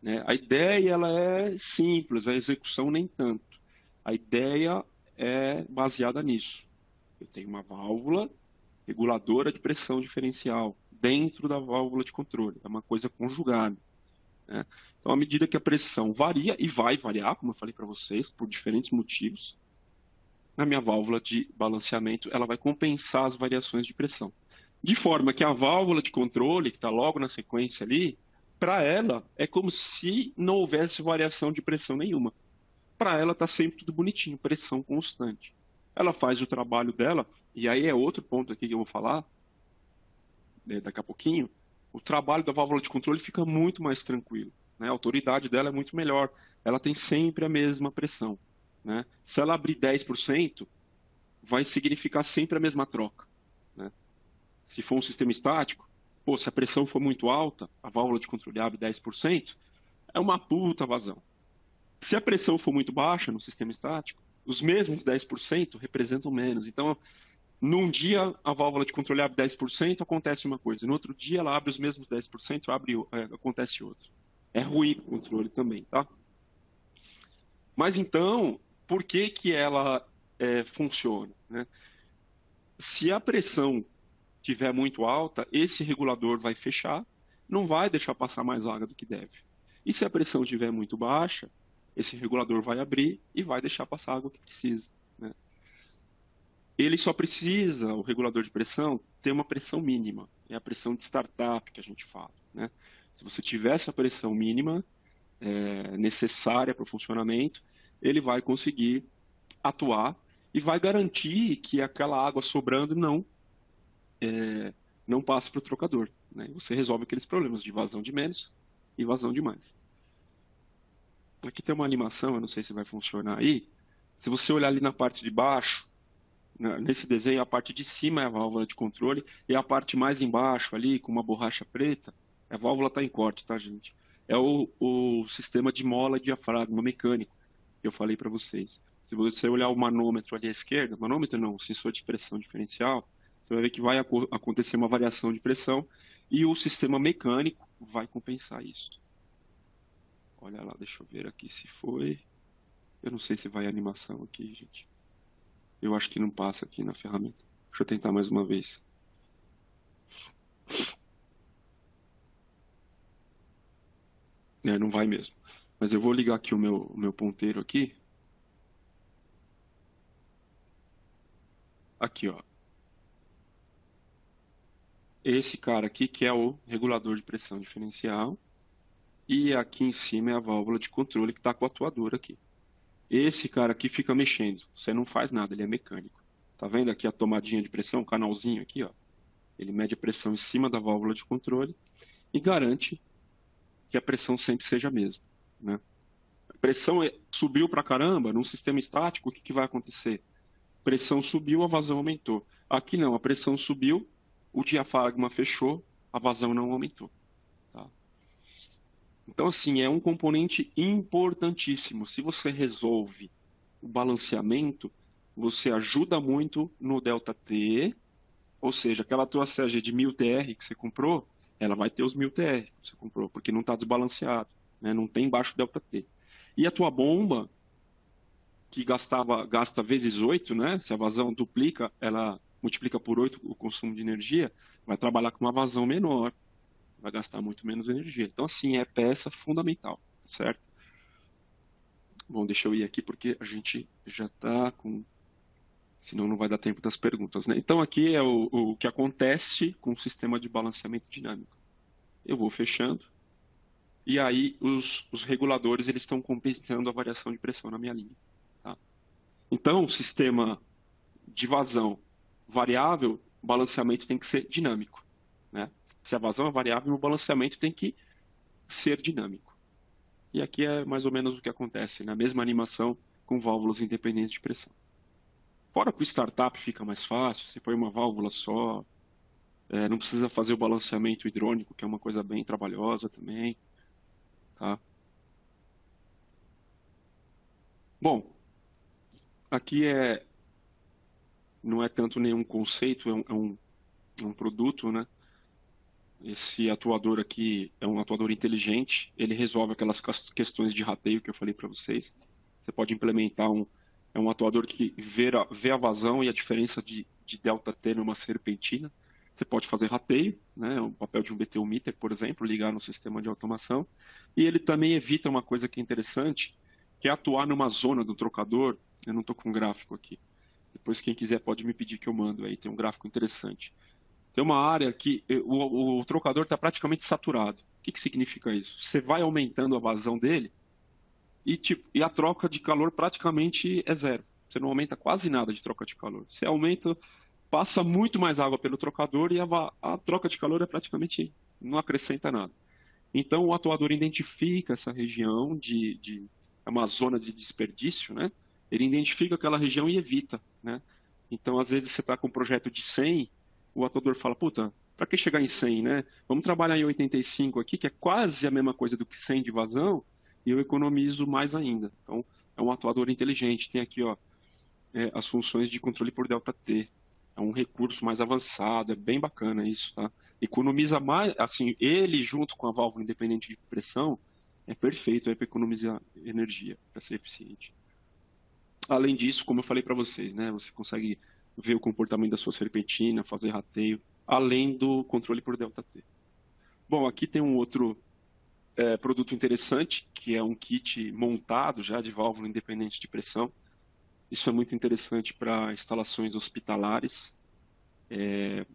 né? A ideia ela é simples, a execução nem tanto. A ideia é baseada nisso. Eu tenho uma válvula reguladora de pressão diferencial dentro da válvula de controle. É uma coisa conjugada, né? Então, à medida que a pressão varia, e vai variar, como eu falei para vocês, por diferentes motivos, na minha válvula de balanceamento, ela vai compensar as variações de pressão. De forma que a válvula de controle, que está logo na sequência ali, para ela é como se não houvesse variação de pressão nenhuma. Para ela está sempre tudo bonitinho, pressão constante. ela faz o trabalho dela, e aí é outro ponto aqui que eu vou falar, daqui a pouquinho, o trabalho da válvula de controle fica muito mais tranquilo, né? A autoridade dela é muito melhor, ela tem sempre a mesma pressão, né? Se ela abrir 10%, vai significar sempre a mesma troca, né? Se for um sistema estático, pô, se a pressão for muito alta, a válvula de controle abre 10%, é uma puta vazão. Se a pressão for muito baixa no sistema estático, os mesmos 10% representam menos. Então, num dia a válvula de controle abre 10%, acontece uma coisa. No outro dia ela abre os mesmos 10%, acontece outra. É ruim o controle também, tá? Mas então, por que que ela funciona, né? Se a pressão estiver muito alta, esse regulador vai fechar, não vai deixar passar mais água do que deve. E se a pressão estiver muito baixa, esse regulador vai abrir e vai deixar passar a água que precisa, né? Ele só precisa, o regulador de pressão, ter uma pressão mínima. É a pressão de startup que a gente fala, né? Se você tiver essa pressão mínima necessária para o funcionamento, ele vai conseguir atuar e vai garantir que aquela água sobrando não passe para o trocador, né? Você resolve aqueles problemas de vazão de menos e vazão de mais. Aqui tem uma animação, eu não sei se vai funcionar aí. Se você olhar ali na parte de baixo, nesse desenho, a parte de cima é a válvula de controle e a parte mais embaixo ali, com uma borracha preta, a válvula está em corte, tá, gente? É o sistema de mola e diafragma mecânico que eu falei para vocês. Se você olhar o manômetro ali à esquerda, manômetro não, o sensor de pressão diferencial, você vai ver que vai acontecer uma variação de pressão e o sistema mecânico vai compensar isso. Olha lá, deixa eu ver aqui se foi. Eu não sei se vai a animação aqui, gente. Eu acho que não passa aqui na ferramenta. Deixa eu tentar mais uma vez. Não vai mesmo. Mas eu vou ligar aqui o meu ponteiro aqui. Aqui, ó. Esse cara aqui que é o regulador de pressão diferencial. E aqui em cima é a válvula de controle que está com o atuador aqui. Esse cara aqui fica mexendo. Você não faz nada, ele é mecânico. Tá vendo aqui a tomadinha de pressão, o canalzinho aqui, ó. Ele mede a pressão em cima da válvula de controle e garante que a pressão sempre seja a mesma, né? A pressão subiu pra caramba, num sistema estático, o que vai acontecer? Pressão subiu, a vazão aumentou. Aqui não, a pressão subiu, o diafragma fechou, a vazão não aumentou. Tá? Então, assim, é um componente importantíssimo. Se você resolve o balanceamento, você ajuda muito no ΔT, ou seja, aquela tua SEG de 1000 TR que você comprou, ela vai ter os 1000 TR que você comprou, porque não está desbalanceado, né? Não tem baixo ΔT. E a tua bomba, que gasta vezes 8, né? Se a vazão duplica, ela multiplica por 8 o consumo de energia, vai trabalhar com uma vazão menor, vai gastar muito menos energia. Então, assim, é peça fundamental, certo? Bom, deixa eu ir aqui porque a gente já está com... Senão não vai dar tempo das perguntas, né? Então, aqui é o que acontece com o sistema de balanceamento dinâmico. Eu vou fechando e aí os reguladores eles estão compensando a variação de pressão na minha linha. Tá? Então, o sistema de vazão variável, o balanceamento tem que ser dinâmico, né? Se a vazão é variável, o balanceamento tem que ser dinâmico. E aqui é mais ou menos o que acontece na mesma animação com válvulas independentes de pressão. Fora que o startup fica mais fácil, você põe uma válvula só, não precisa fazer o balanceamento hidrônico, que é uma coisa bem trabalhosa também. Tá? Bom, aqui não é tanto nenhum conceito, é um produto, né? Esse atuador aqui é um atuador inteligente, ele resolve aquelas questões de rateio que eu falei para vocês. Você pode implementar um atuador que vê a vazão e a diferença de ΔT numa serpentina. Você pode fazer rateio, né? O papel de um BTU meter, por exemplo, ligar no sistema de automação. E ele também evita uma coisa que é interessante, que é atuar numa zona do trocador. Eu não estou com um gráfico aqui. Depois, quem quiser pode me pedir que eu mando aí. Tem um gráfico interessante. Tem uma área que o trocador está praticamente saturado. O que significa isso? Você vai aumentando a vazão dele e a troca de calor praticamente é zero. Você não aumenta quase nada de troca de calor. Você aumenta, passa muito mais água pelo trocador e a troca de calor é praticamente não acrescenta nada. Então, o atuador identifica essa região é uma zona de desperdício, né? Ele identifica aquela região e evita, né? Então, às vezes, você está com um projeto de 100, o atuador fala, puta, para que chegar em 100, né? Vamos trabalhar em 85 aqui, que é quase a mesma coisa do que 100 de vazão, e eu economizo mais ainda. Então, é um atuador inteligente. Tem aqui, ó, as funções de controle por ΔT. É um recurso mais avançado, é bem bacana isso, tá? Economiza mais, assim, ele junto com a válvula independente de pressão, é perfeito para economizar energia, para ser eficiente. Além disso, como eu falei para vocês, né, você consegue ver o comportamento da sua serpentina, fazer rateio, além do controle por ΔT. Bom, aqui tem um outro produto interessante, que é um kit montado já de válvula independente de pressão. Isso é muito interessante para instalações hospitalares,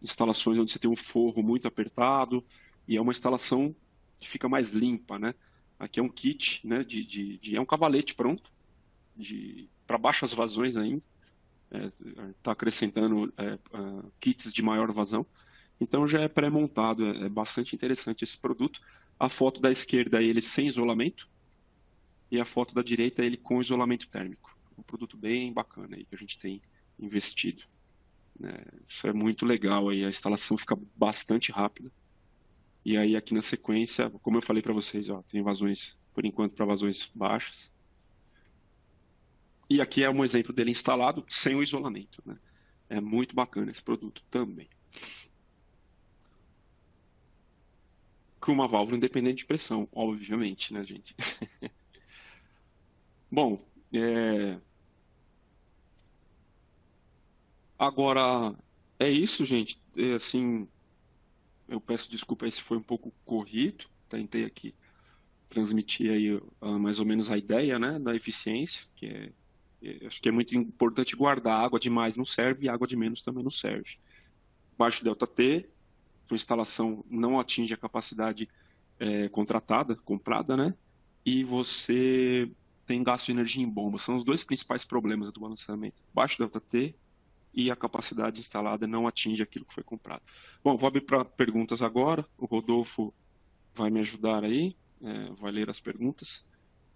instalações onde você tem um forro muito apertado, e é uma instalação que fica mais limpa, né? Aqui é um kit, né, é um cavalete pronto, para baixas vazões ainda, está acrescentando kits de maior vazão, então já é pré-montado, é bastante interessante esse produto. A foto da esquerda é ele sem isolamento, e a foto da direita é ele com isolamento térmico. Um produto bem bacana aí que a gente tem investido. Isso é muito legal, aí a instalação fica bastante rápida. E aí aqui na sequência, como eu falei para vocês, ó, tem vazões, por enquanto, para vazões baixas. E aqui é um exemplo dele instalado sem o isolamento, né? É muito bacana esse produto também. Com uma válvula independente de pressão, obviamente, né, gente? Bom, agora é isso, gente. Assim, eu peço desculpa aí se foi um pouco corrido. Tentei aqui transmitir aí mais ou menos a ideia, né, da eficiência, que acho que é muito importante guardar. Água demais não serve e água de menos também não serve. Baixo ΔT, sua instalação não atinge a capacidade comprada, né? E você tem gasto de energia em bomba. São os dois principais problemas do balanceamento. Baixo ΔT e a capacidade instalada não atinge aquilo que foi comprado. Bom, vou abrir para perguntas agora. O Rodolfo vai me ajudar aí, vai ler as perguntas.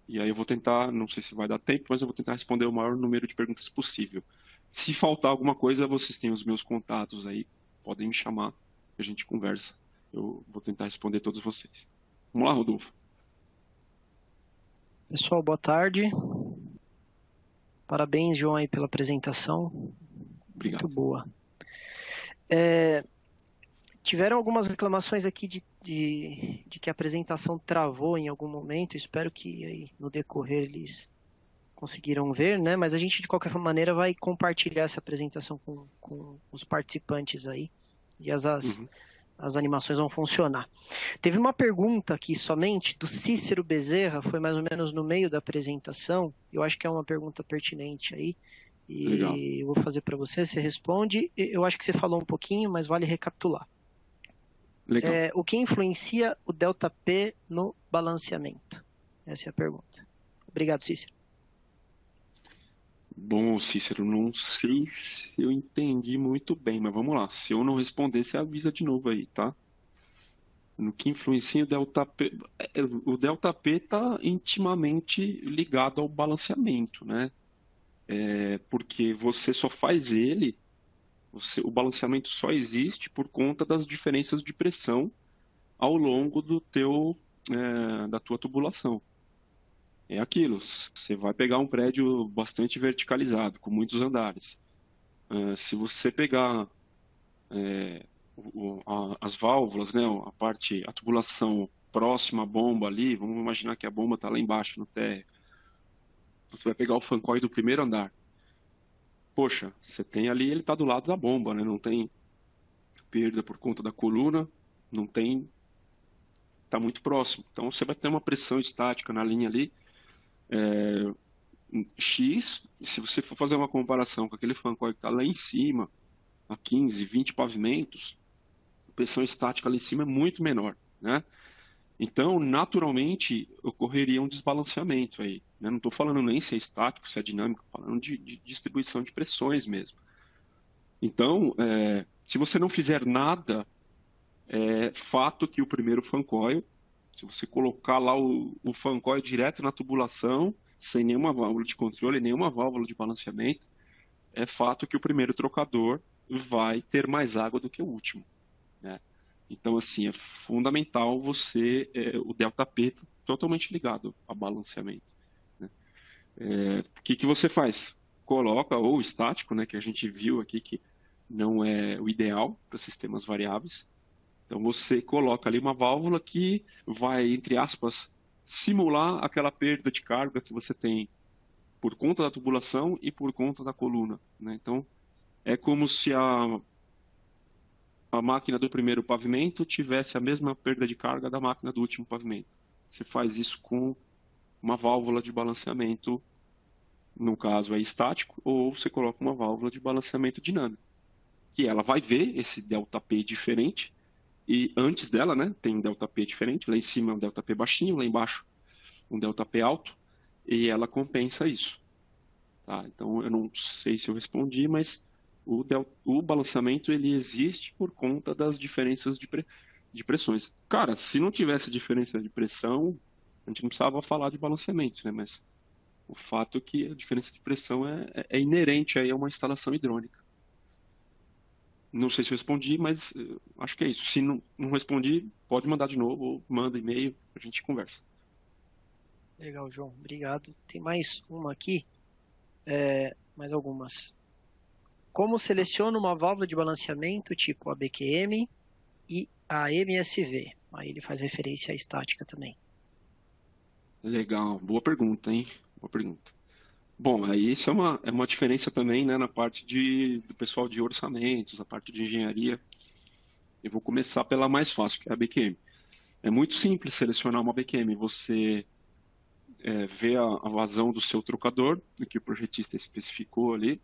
E aí eu vou tentar, não sei se vai dar tempo, mas eu vou tentar responder o maior número de perguntas possível. Se faltar alguma coisa, vocês têm os meus contatos aí, podem me chamar, a gente conversa. Eu vou tentar responder todos vocês. Vamos lá, Rodolfo. Pessoal, boa tarde. Parabéns, João, aí pela apresentação. Obrigado. Muito boa. Tiveram algumas reclamações aqui de que a apresentação travou em algum momento. Espero que aí, no decorrer eles conseguiram ver, né? Mas a gente, de qualquer maneira, vai compartilhar essa apresentação com os participantes aí. E as animações vão funcionar. Teve uma pergunta aqui somente do Cícero Bezerra, foi mais ou menos no meio da apresentação. Eu acho que é uma pergunta pertinente aí. E legal. Eu vou fazer para você responde. Eu acho que você falou um pouquinho, mas vale recapitular. Legal. O que influencia o ΔP no balanceamento? Essa é a pergunta. Obrigado, Cícero. Bom, Cícero, não sei se eu entendi muito bem, mas vamos lá. Se eu não responder, você avisa de novo aí, tá? No que influencia o ΔP? O ΔP está intimamente ligado ao balanceamento, né? Porque você só faz ele, o balanceamento só existe por conta das diferenças de pressão ao longo da tua tubulação. É aquilo, você vai pegar um prédio bastante verticalizado, com muitos andares. Se você pegar as válvulas, né, a tubulação próxima à bomba ali, vamos imaginar que a bomba está lá embaixo no térreo. Você vai pegar o fancoil do primeiro andar. Poxa, você tem ali, ele está do lado da bomba, né? Não tem perda por conta da coluna, não tem, está muito próximo. Então você vai ter uma pressão estática na linha ali, X, e se você for fazer uma comparação com aquele fancoil que está lá em cima, a 15, 20 pavimentos, a pressão estática lá em cima é muito menor, né? Então, naturalmente, ocorreria um desbalanceamento aí, né? Não estou falando nem se é estático, se é dinâmico, falando de distribuição de pressões mesmo. Então, se você não fizer nada, é fato que o primeiro fan coil, se você colocar lá o fan coil direto na tubulação, sem nenhuma válvula de controle, nenhuma válvula de balanceamento, é fato que o primeiro trocador vai ter mais água do que o último, né? Então, assim, é fundamental o ΔP totalmente ligado ao balanceamento, né? O que você faz? Coloca, ou estático, né, que a gente viu aqui que não é o ideal para sistemas variáveis. Então, você coloca ali uma válvula que vai, entre aspas, simular aquela perda de carga que você tem por conta da tubulação e por conta da coluna, né? Então, é como se a máquina do primeiro pavimento tivesse a mesma perda de carga da máquina do último pavimento. Você faz isso com uma válvula de balanceamento, no caso é estático, ou você coloca uma válvula de balanceamento dinâmico, que ela vai ver esse ΔP diferente, e antes dela, né, tem um ΔP diferente, lá em cima é um ΔP baixinho, lá embaixo um ΔP alto, e ela compensa isso. Tá? Então, eu não sei se eu respondi, mas o balanceamento ele existe por conta das diferenças de pressões. Cara, se não tivesse diferença de pressão, a gente não precisava falar de balanceamento, né? Mas o fato é que a diferença de pressão é inerente aí a uma instalação hidrônica. Não sei se eu respondi, mas acho que é isso. Se não respondi, pode mandar de novo ou manda e-mail, a gente conversa. Legal, João. Obrigado. Tem mais uma aqui. Mais algumas. Como seleciona uma válvula de balanceamento tipo a BQM e a MSV? Aí ele faz referência à estática também. Legal, boa pergunta, hein? Boa pergunta. Bom, aí isso é uma diferença também, né, na parte do pessoal de orçamentos, a parte de engenharia. Eu vou começar pela mais fácil, que é a BQM. É muito simples selecionar uma BQM. Você vê a vazão do seu trocador, que o projetista especificou ali,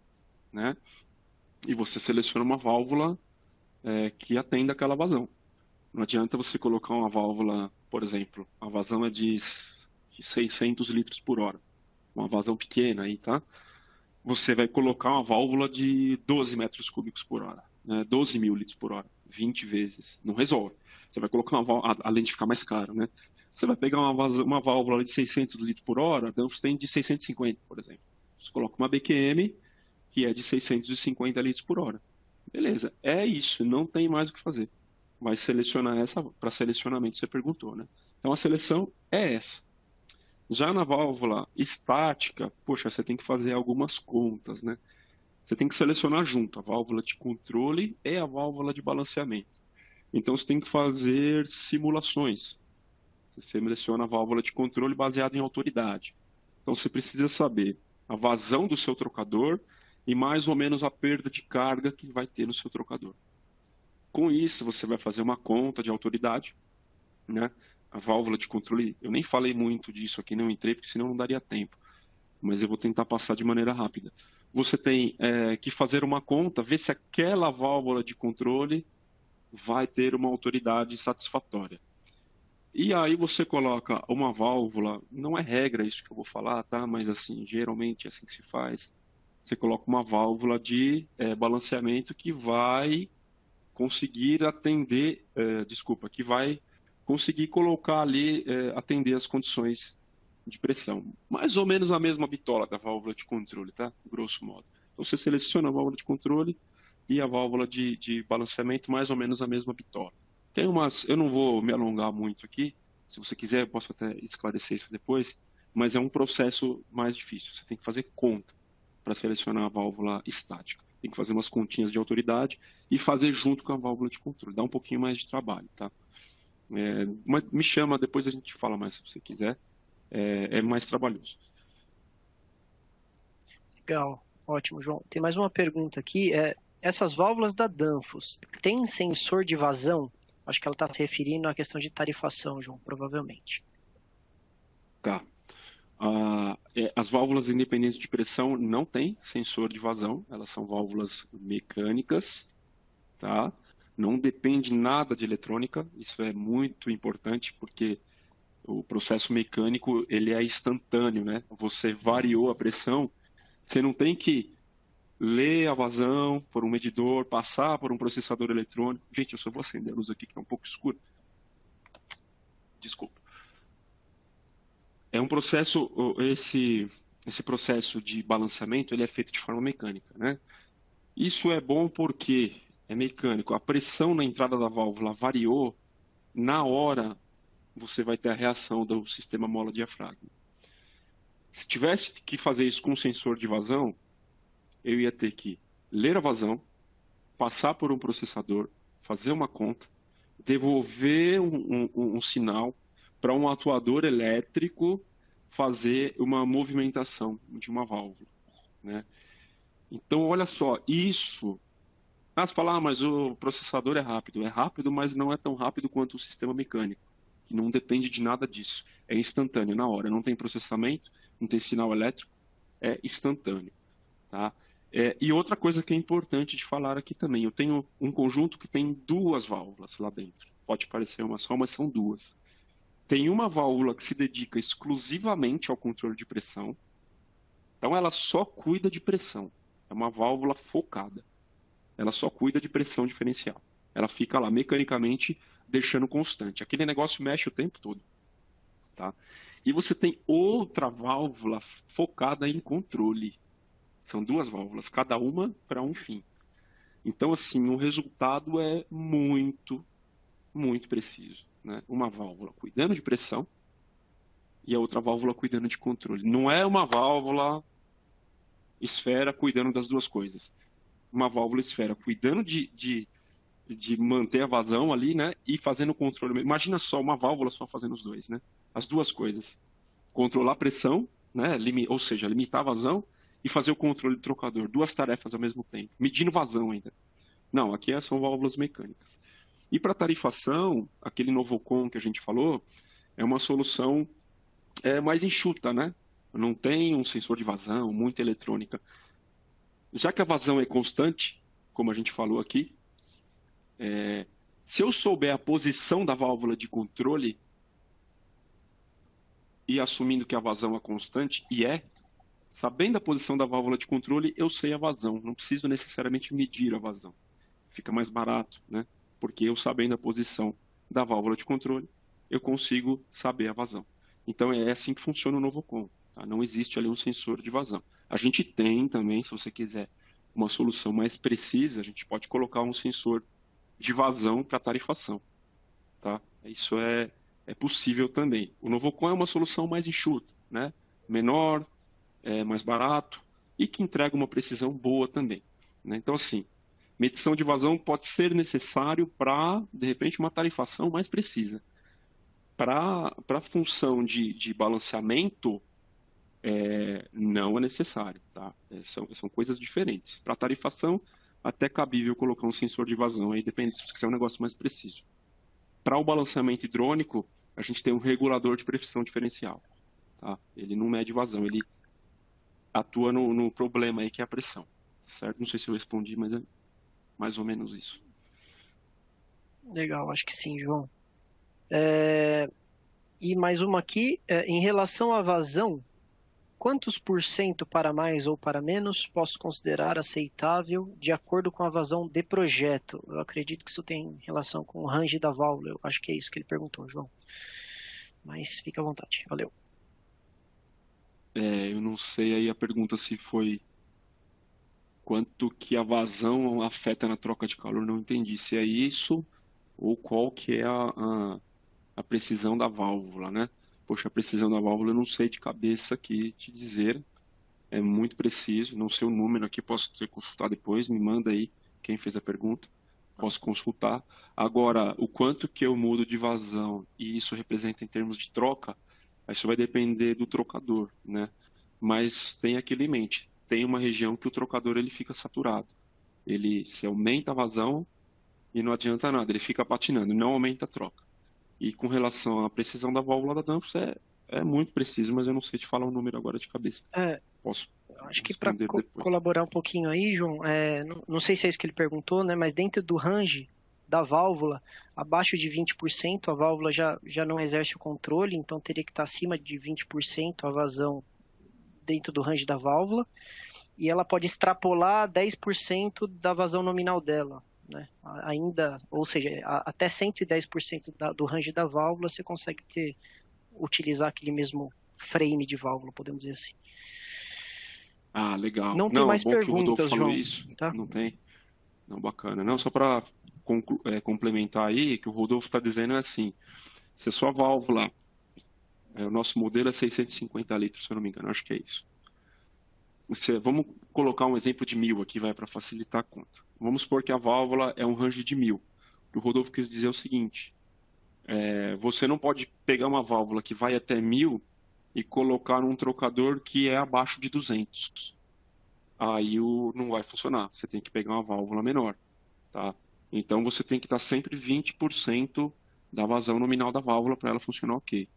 né? E você seleciona uma válvula que atenda aquela vazão. Não adianta você colocar uma válvula, por exemplo, a vazão é de 600 litros por hora, uma vazão pequena aí, tá? Você vai colocar uma válvula de 12 metros cúbicos por hora, né? 12 mil litros por hora, 20 vezes. Não resolve. Você vai colocar uma válvula, além de ficar mais caro, né? Você vai pegar uma válvula de 600 litros por hora, então você tem de 650, por exemplo. Você coloca uma BQM, que é de 650 litros por hora. Beleza, é isso, não tem mais o que fazer. Vai selecionar essa, para selecionamento você perguntou, né? Então a seleção é essa. Já na válvula estática, poxa, você tem que fazer algumas contas, né? Você tem que selecionar junto a válvula de controle e a válvula de balanceamento. Então você tem que fazer simulações. Você seleciona a válvula de controle baseada em autoridade. Então você precisa saber a vazão do seu trocador e mais ou menos a perda de carga que vai ter no seu trocador. Com isso, você vai fazer uma conta de autoridade, né? A válvula de controle, eu nem falei muito disso aqui, não entrei, porque senão não daria tempo. Mas eu vou tentar passar de maneira rápida. Você tem que fazer uma conta, ver se aquela válvula de controle vai ter uma autoridade satisfatória. E aí você coloca uma válvula, não é regra isso que eu vou falar, tá? Mas assim, geralmente é assim que se faz. Você coloca uma válvula de balanceamento que vai conseguir atender, que vai conseguir colocar ali, atender as condições de pressão. Mais ou menos a mesma bitola da válvula de controle, tá? Grosso modo. Então você seleciona a válvula de controle e a válvula de balanceamento, mais ou menos a mesma bitola. Tem umas, eu não vou me alongar muito aqui, se você quiser eu posso até esclarecer isso depois, mas é um processo mais difícil. Você tem que fazer conta para selecionar a válvula estática. Tem que fazer umas continhas de autoridade e fazer junto com a válvula de controle. Dá um pouquinho mais de trabalho, tá? Me chama, depois a gente fala mais se você quiser. É mais trabalhoso. Legal, ótimo, João. Tem mais uma pergunta aqui. Essas válvulas da Danfoss têm sensor de vazão? Acho que ela está se referindo à questão de tarifação, João, provavelmente. Tá. As válvulas independentes de pressão não têm sensor de vazão, elas são válvulas mecânicas, tá? não depende nada de eletrônica. Isso é muito importante porque o processo mecânico ele é instantâneo, né? Você variou a pressão, você não tem que ler a vazão por um medidor, passar por um processador eletrônico. Gente, eu só vou acender a luz aqui que é um pouco escuro. Desculpa. É um processo, esse processo de balanceamento, ele é feito de forma mecânica, né? Isso é bom porque é mecânico. A pressão na entrada da válvula variou, na hora você vai ter a reação do sistema mola-diafragma. Se tivesse que fazer isso com um sensor de vazão, eu ia ter que ler a vazão, passar por um processador, fazer uma conta, devolver um sinal para um atuador elétrico fazer uma movimentação de uma válvula, né? Então, olha só, isso... Você fala, mas o processador é rápido. É rápido, mas não é tão rápido quanto o sistema mecânico, que não depende de nada disso. É instantâneo, na hora. Não tem processamento, não tem sinal elétrico, é instantâneo, tá? E outra coisa que é importante de falar aqui também, eu tenho um conjunto que tem 2 válvulas lá dentro. Pode parecer uma só, mas são 2. Tem uma válvula que se dedica exclusivamente ao controle de pressão. Então, ela só cuida de pressão. É uma válvula focada. Ela só cuida de pressão diferencial. Ela fica lá mecanicamente deixando constante. Aquele negócio mexe o tempo todo, tá? E você tem outra válvula focada em controle. São 2 válvulas, cada uma para um fim. Então, assim, o resultado é muito, muito preciso, né? Uma válvula cuidando de pressão e a outra válvula cuidando de controle. Não é uma válvula esfera cuidando das 2 coisas. Uma válvula esfera cuidando de manter a vazão ali, né? E fazendo o controle. Imagina só uma válvula só fazendo os 2, né? As 2 coisas. Controlar a pressão, né? Ou seja, limitar a vazão e fazer o controle do trocador. 2 tarefas ao mesmo tempo. Medindo vazão ainda. Não, aqui são válvulas mecânicas. E para tarifação, aquele Novocon que a gente falou, é uma solução mais enxuta, né? Não tem um sensor de vazão, muita eletrônica. Já que a vazão é constante, como a gente falou aqui, se eu souber a posição da válvula de controle e assumindo que a vazão é constante, sabendo a posição da válvula de controle, eu sei a vazão. Não preciso necessariamente medir a vazão. Fica mais barato, né? Porque eu sabendo a posição da válvula de controle, eu consigo saber a vazão. Então é assim que funciona o Novocon. Tá? Não existe ali um sensor de vazão. A gente tem também, se você quiser uma solução mais precisa, a gente pode colocar um sensor de vazão para tarifação. Tá? Isso é possível também. O Novocon é uma solução mais enxuta, né? Menor, mais barato e que entrega uma precisão boa também, né? Então, assim, medição de vazão pode ser necessário para, de repente, uma tarifação mais precisa. Para a função de balanceamento, não é necessário, tá? São coisas diferentes. Para tarifação, até cabível colocar um sensor de vazão, aí depende se você quiser um negócio mais preciso. Para o balanceamento hidrônico, a gente tem um regulador de pressão diferencial, tá? Ele não mede vazão, ele atua no problema aí que é a pressão, certo? Não sei se eu respondi, mas é mais ou menos isso. Legal, acho que sim, João. E mais uma aqui, em relação à vazão, quantos por cento para mais ou para menos posso considerar aceitável de acordo com a vazão de projeto? Eu acredito que isso tem relação com o range da válvula, eu acho que é isso que ele perguntou, João. Mas fica à vontade, valeu. Eu não sei aí a pergunta se foi quanto que a vazão afeta na troca de calor, não entendi se é isso ou qual que é a precisão da válvula, né? Poxa, a precisão da válvula eu não sei de cabeça aqui te dizer, é muito preciso, não sei o número aqui, posso ter consultar depois, me manda aí quem fez a pergunta, posso consultar. Agora, o quanto que eu mudo de vazão e isso representa em termos de troca, isso vai depender do trocador, né? Mas tenha aquilo em mente, tem uma região que o trocador ele fica saturado, ele se aumenta a vazão e não adianta nada, ele fica patinando, não aumenta a troca. E com relação à precisão da válvula da Danfoss, é muito preciso, mas eu não sei te falar o número agora de cabeça. Posso acho que para colaborar um pouquinho aí, João, não sei se é isso que ele perguntou, né? Mas dentro do range da válvula, abaixo de 20%, a válvula já não exerce o controle, então teria que estar acima de 20% a vazão dentro do range da válvula, e ela pode extrapolar 10% da vazão nominal dela, né? Ainda, ou seja, até 110% do range da válvula você consegue utilizar aquele mesmo frame de válvula, podemos dizer assim. Ah, legal. Não tem mais bom que o Rodolfo perguntas, falou João. isso. Tá? Não tem? Não, bacana. Não, só para complementar aí, que o Rodolfo está dizendo é assim, se a sua válvula, o nosso modelo é 650 litros, se eu não me engano, acho que é isso. Vamos colocar um exemplo de 1000 aqui, vai, para facilitar a conta. Vamos supor que a válvula é um range de 1000. O que o Rodolfo quis dizer é o seguinte, você não pode pegar uma válvula que vai até 1000 e colocar num trocador que é abaixo de 200. Aí não vai funcionar. Você tem que pegar uma válvula menor, tá? Então você tem que estar sempre 20% da vazão nominal da válvula para ela funcionar ok,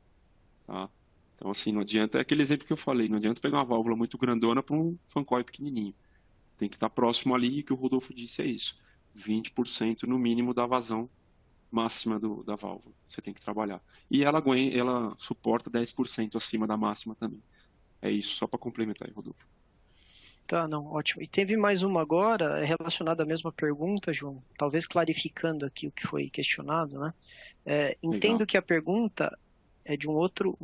tá? Então assim, não adianta, é aquele exemplo que eu falei, não adianta pegar uma válvula muito grandona para um fan coil pequenininho. Tem que estar próximo ali, e o que o Rodolfo disse é isso. 20% no mínimo da vazão máxima da válvula. Você tem que trabalhar. E ela suporta 10% acima da máxima também. É isso, só para complementar aí, Rodolfo. Tá, não, ótimo. E teve mais uma agora, relacionada à mesma pergunta, João, talvez clarificando aqui o que foi questionado, né? Entendo que a pergunta é de um outro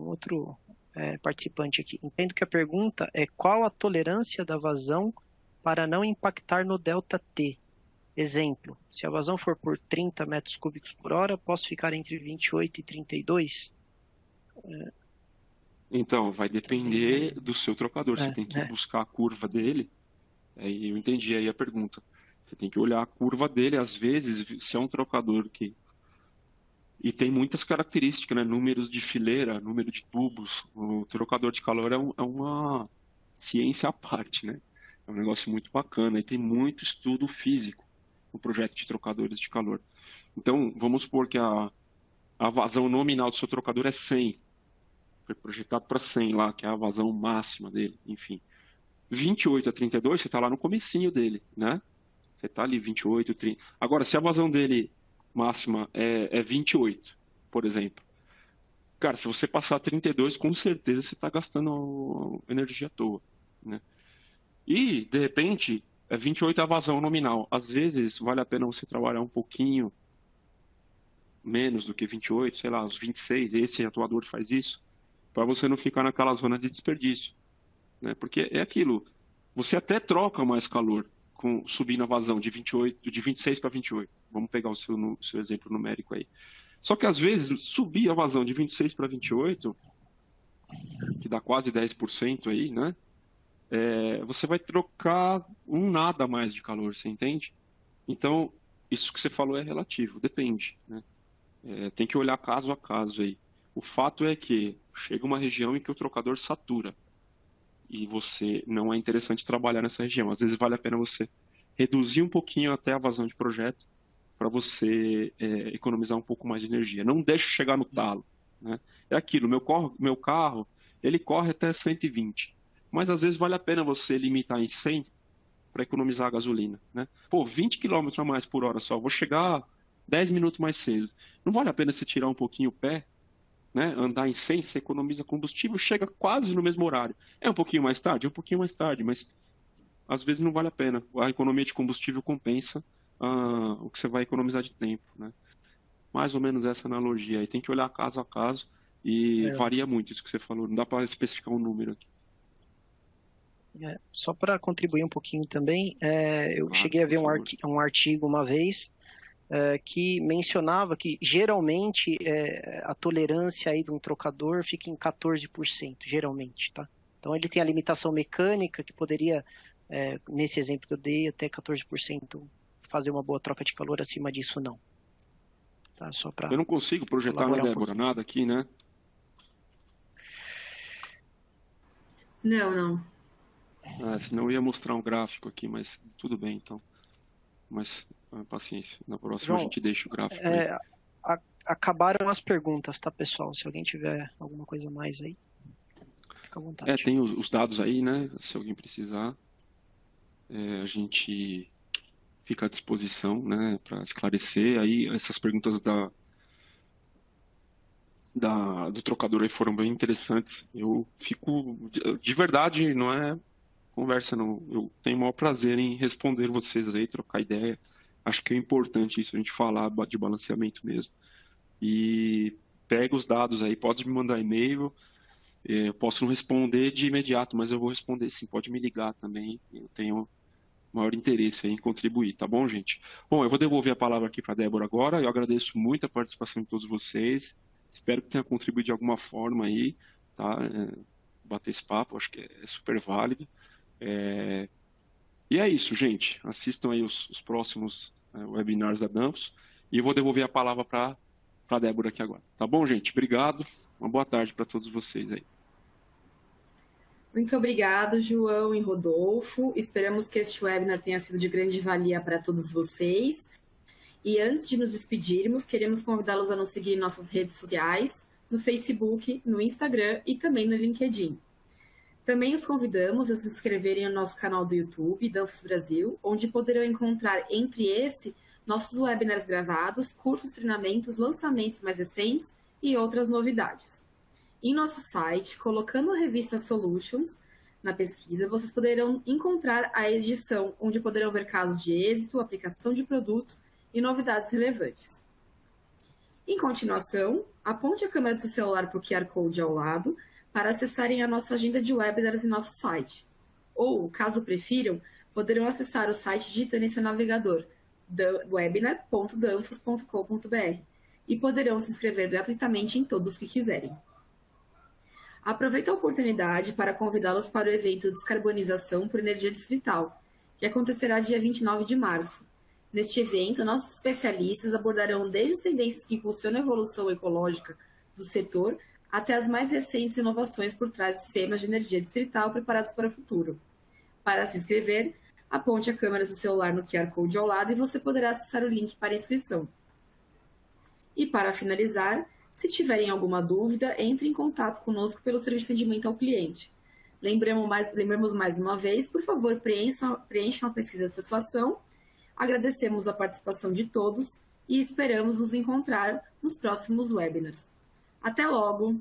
participante aqui. Entendo que a pergunta é qual a tolerância da vazão para não impactar no ΔT. Exemplo, se a vazão for por 30 metros cúbicos por hora, posso ficar entre 28 e 32? Então, vai depender do seu trocador. Você tem que buscar a curva dele. Eu entendi aí a pergunta. Você tem que olhar a curva dele. Às vezes, se é um trocador que... E tem muitas características, né? Números de fileira, número de tubos. O trocador de calor é uma ciência à parte, né? É um negócio muito bacana. E tem muito estudo físico no projeto de trocadores de calor. Então, vamos supor que a vazão nominal do seu trocador é 100. Foi projetado para 100 lá, que é a vazão máxima dele, enfim. 28 a 32, você está lá no comecinho dele, né? Você está ali 28, 30. Agora, se a vazão dele máxima é 28, por exemplo, cara, se você passar a 32, com certeza você está gastando energia à toa, né? E, de repente, 28 é a vazão nominal. Às vezes, vale a pena você trabalhar um pouquinho menos do que 28, sei lá, os 26, esse atuador faz isso, para você não ficar naquela zona de desperdício, né? Porque é aquilo, você até troca mais calor subindo a vazão de 26 para 28. Vamos pegar o seu exemplo numérico aí. Só que às vezes subir a vazão de 26 para 28, que dá quase 10% aí, né? Você vai trocar nada mais de calor, você entende? Então, isso que você falou é relativo, depende, né? Tem que olhar caso a caso aí. O fato é que chega uma região em que o trocador satura e não é interessante trabalhar nessa região. Às vezes vale a pena você reduzir um pouquinho até a vazão de projeto para você economizar um pouco mais de energia. Não deixe chegar no talo, né? É aquilo, meu carro ele corre até 120, mas às vezes vale a pena você limitar em 100 para economizar a gasolina, né? Pô, 20 km a mais por hora só, vou chegar 10 minutos mais cedo. Não vale a pena você tirar um pouquinho o pé, né? Andar em 100, você economiza combustível, chega quase no mesmo horário. É um pouquinho mais tarde? É um pouquinho mais tarde, mas às vezes não vale a pena. A economia de combustível compensa o que você vai economizar de tempo, né? Mais ou menos essa analogia aí. Tem que olhar caso a caso e varia muito isso que você falou. Não dá para especificar um número aqui. Só para contribuir um pouquinho também, eu cheguei a ver um artigo uma vez que mencionava que geralmente a tolerância aí de um trocador fica em 14%, geralmente, tá? Então ele tem a limitação mecânica que poderia, nesse exemplo que eu dei, até 14% fazer uma boa troca de calor, acima disso não. Tá? Só pra eu não consigo projetar na Débora nada aqui, né? Não. Senão eu ia mostrar um gráfico aqui, mas tudo bem, então. Mas, paciência. Na próxima João, a gente deixa o gráfico aí. Acabaram as perguntas, tá, pessoal? Se alguém tiver alguma coisa mais aí, fica à vontade. Tem os dados aí, né? Se alguém precisar. A gente fica à disposição, né, para esclarecer. Aí essas perguntas do trocador aí foram bem interessantes. Eu fico, de verdade, não é conversa não, eu tenho o maior prazer em responder vocês aí, trocar ideia. Acho que é importante isso, a gente falar de balanceamento mesmo. E pega os dados aí, pode me mandar e-mail, eu posso não responder de imediato, mas eu vou responder sim, pode me ligar também, eu tenho maior interesse aí em contribuir, tá bom, gente? Bom, eu vou devolver a palavra aqui para a Débora agora, eu agradeço muito a participação de todos vocês, espero que tenha contribuído de alguma forma aí, tá? Bater esse papo, acho que é super válido. E é isso, gente. Assistam aí os próximos webinars da Danfoss. E eu vou devolver a palavra para a Débora aqui agora. Tá bom, gente? Obrigado. Uma boa tarde para todos vocês aí. Muito obrigado, João e Rodolfo. Esperamos que este webinar tenha sido de grande valia para todos vocês. E antes de nos despedirmos, queremos convidá-los a nos seguir em nossas redes sociais, no Facebook, no Instagram e também no LinkedIn. Também os convidamos a se inscreverem no nosso canal do YouTube, Danfoss Brasil, onde poderão encontrar, entre esse, nossos webinars gravados, cursos, treinamentos, lançamentos mais recentes e outras novidades. Em nosso site, colocando a revista Solutions na pesquisa, vocês poderão encontrar a edição, onde poderão ver casos de êxito, aplicação de produtos e novidades relevantes. Em continuação, aponte a câmera do seu celular para o QR Code ao lado, para acessarem a nossa agenda de webinars em nosso site. Ou, caso prefiram, poderão acessar o site digitando em seu navegador webinar.danfoss.com.br e poderão se inscrever gratuitamente em todos que quiserem. Aproveito a oportunidade para convidá-los para o evento Descarbonização por Energia Distrital, que acontecerá dia 29 de março. Neste evento, nossos especialistas abordarão desde as tendências que impulsionam a evolução ecológica do setor até as mais recentes inovações por trás de sistemas de energia distrital preparados para o futuro. Para se inscrever, aponte a câmera do celular no QR Code ao lado e você poderá acessar o link para inscrição. E para finalizar, se tiverem alguma dúvida, entre em contato conosco pelo serviço de atendimento ao cliente. Lembramos mais uma vez, por favor, preencham a pesquisa de satisfação. Agradecemos a participação de todos e esperamos nos encontrar nos próximos webinars. Até logo!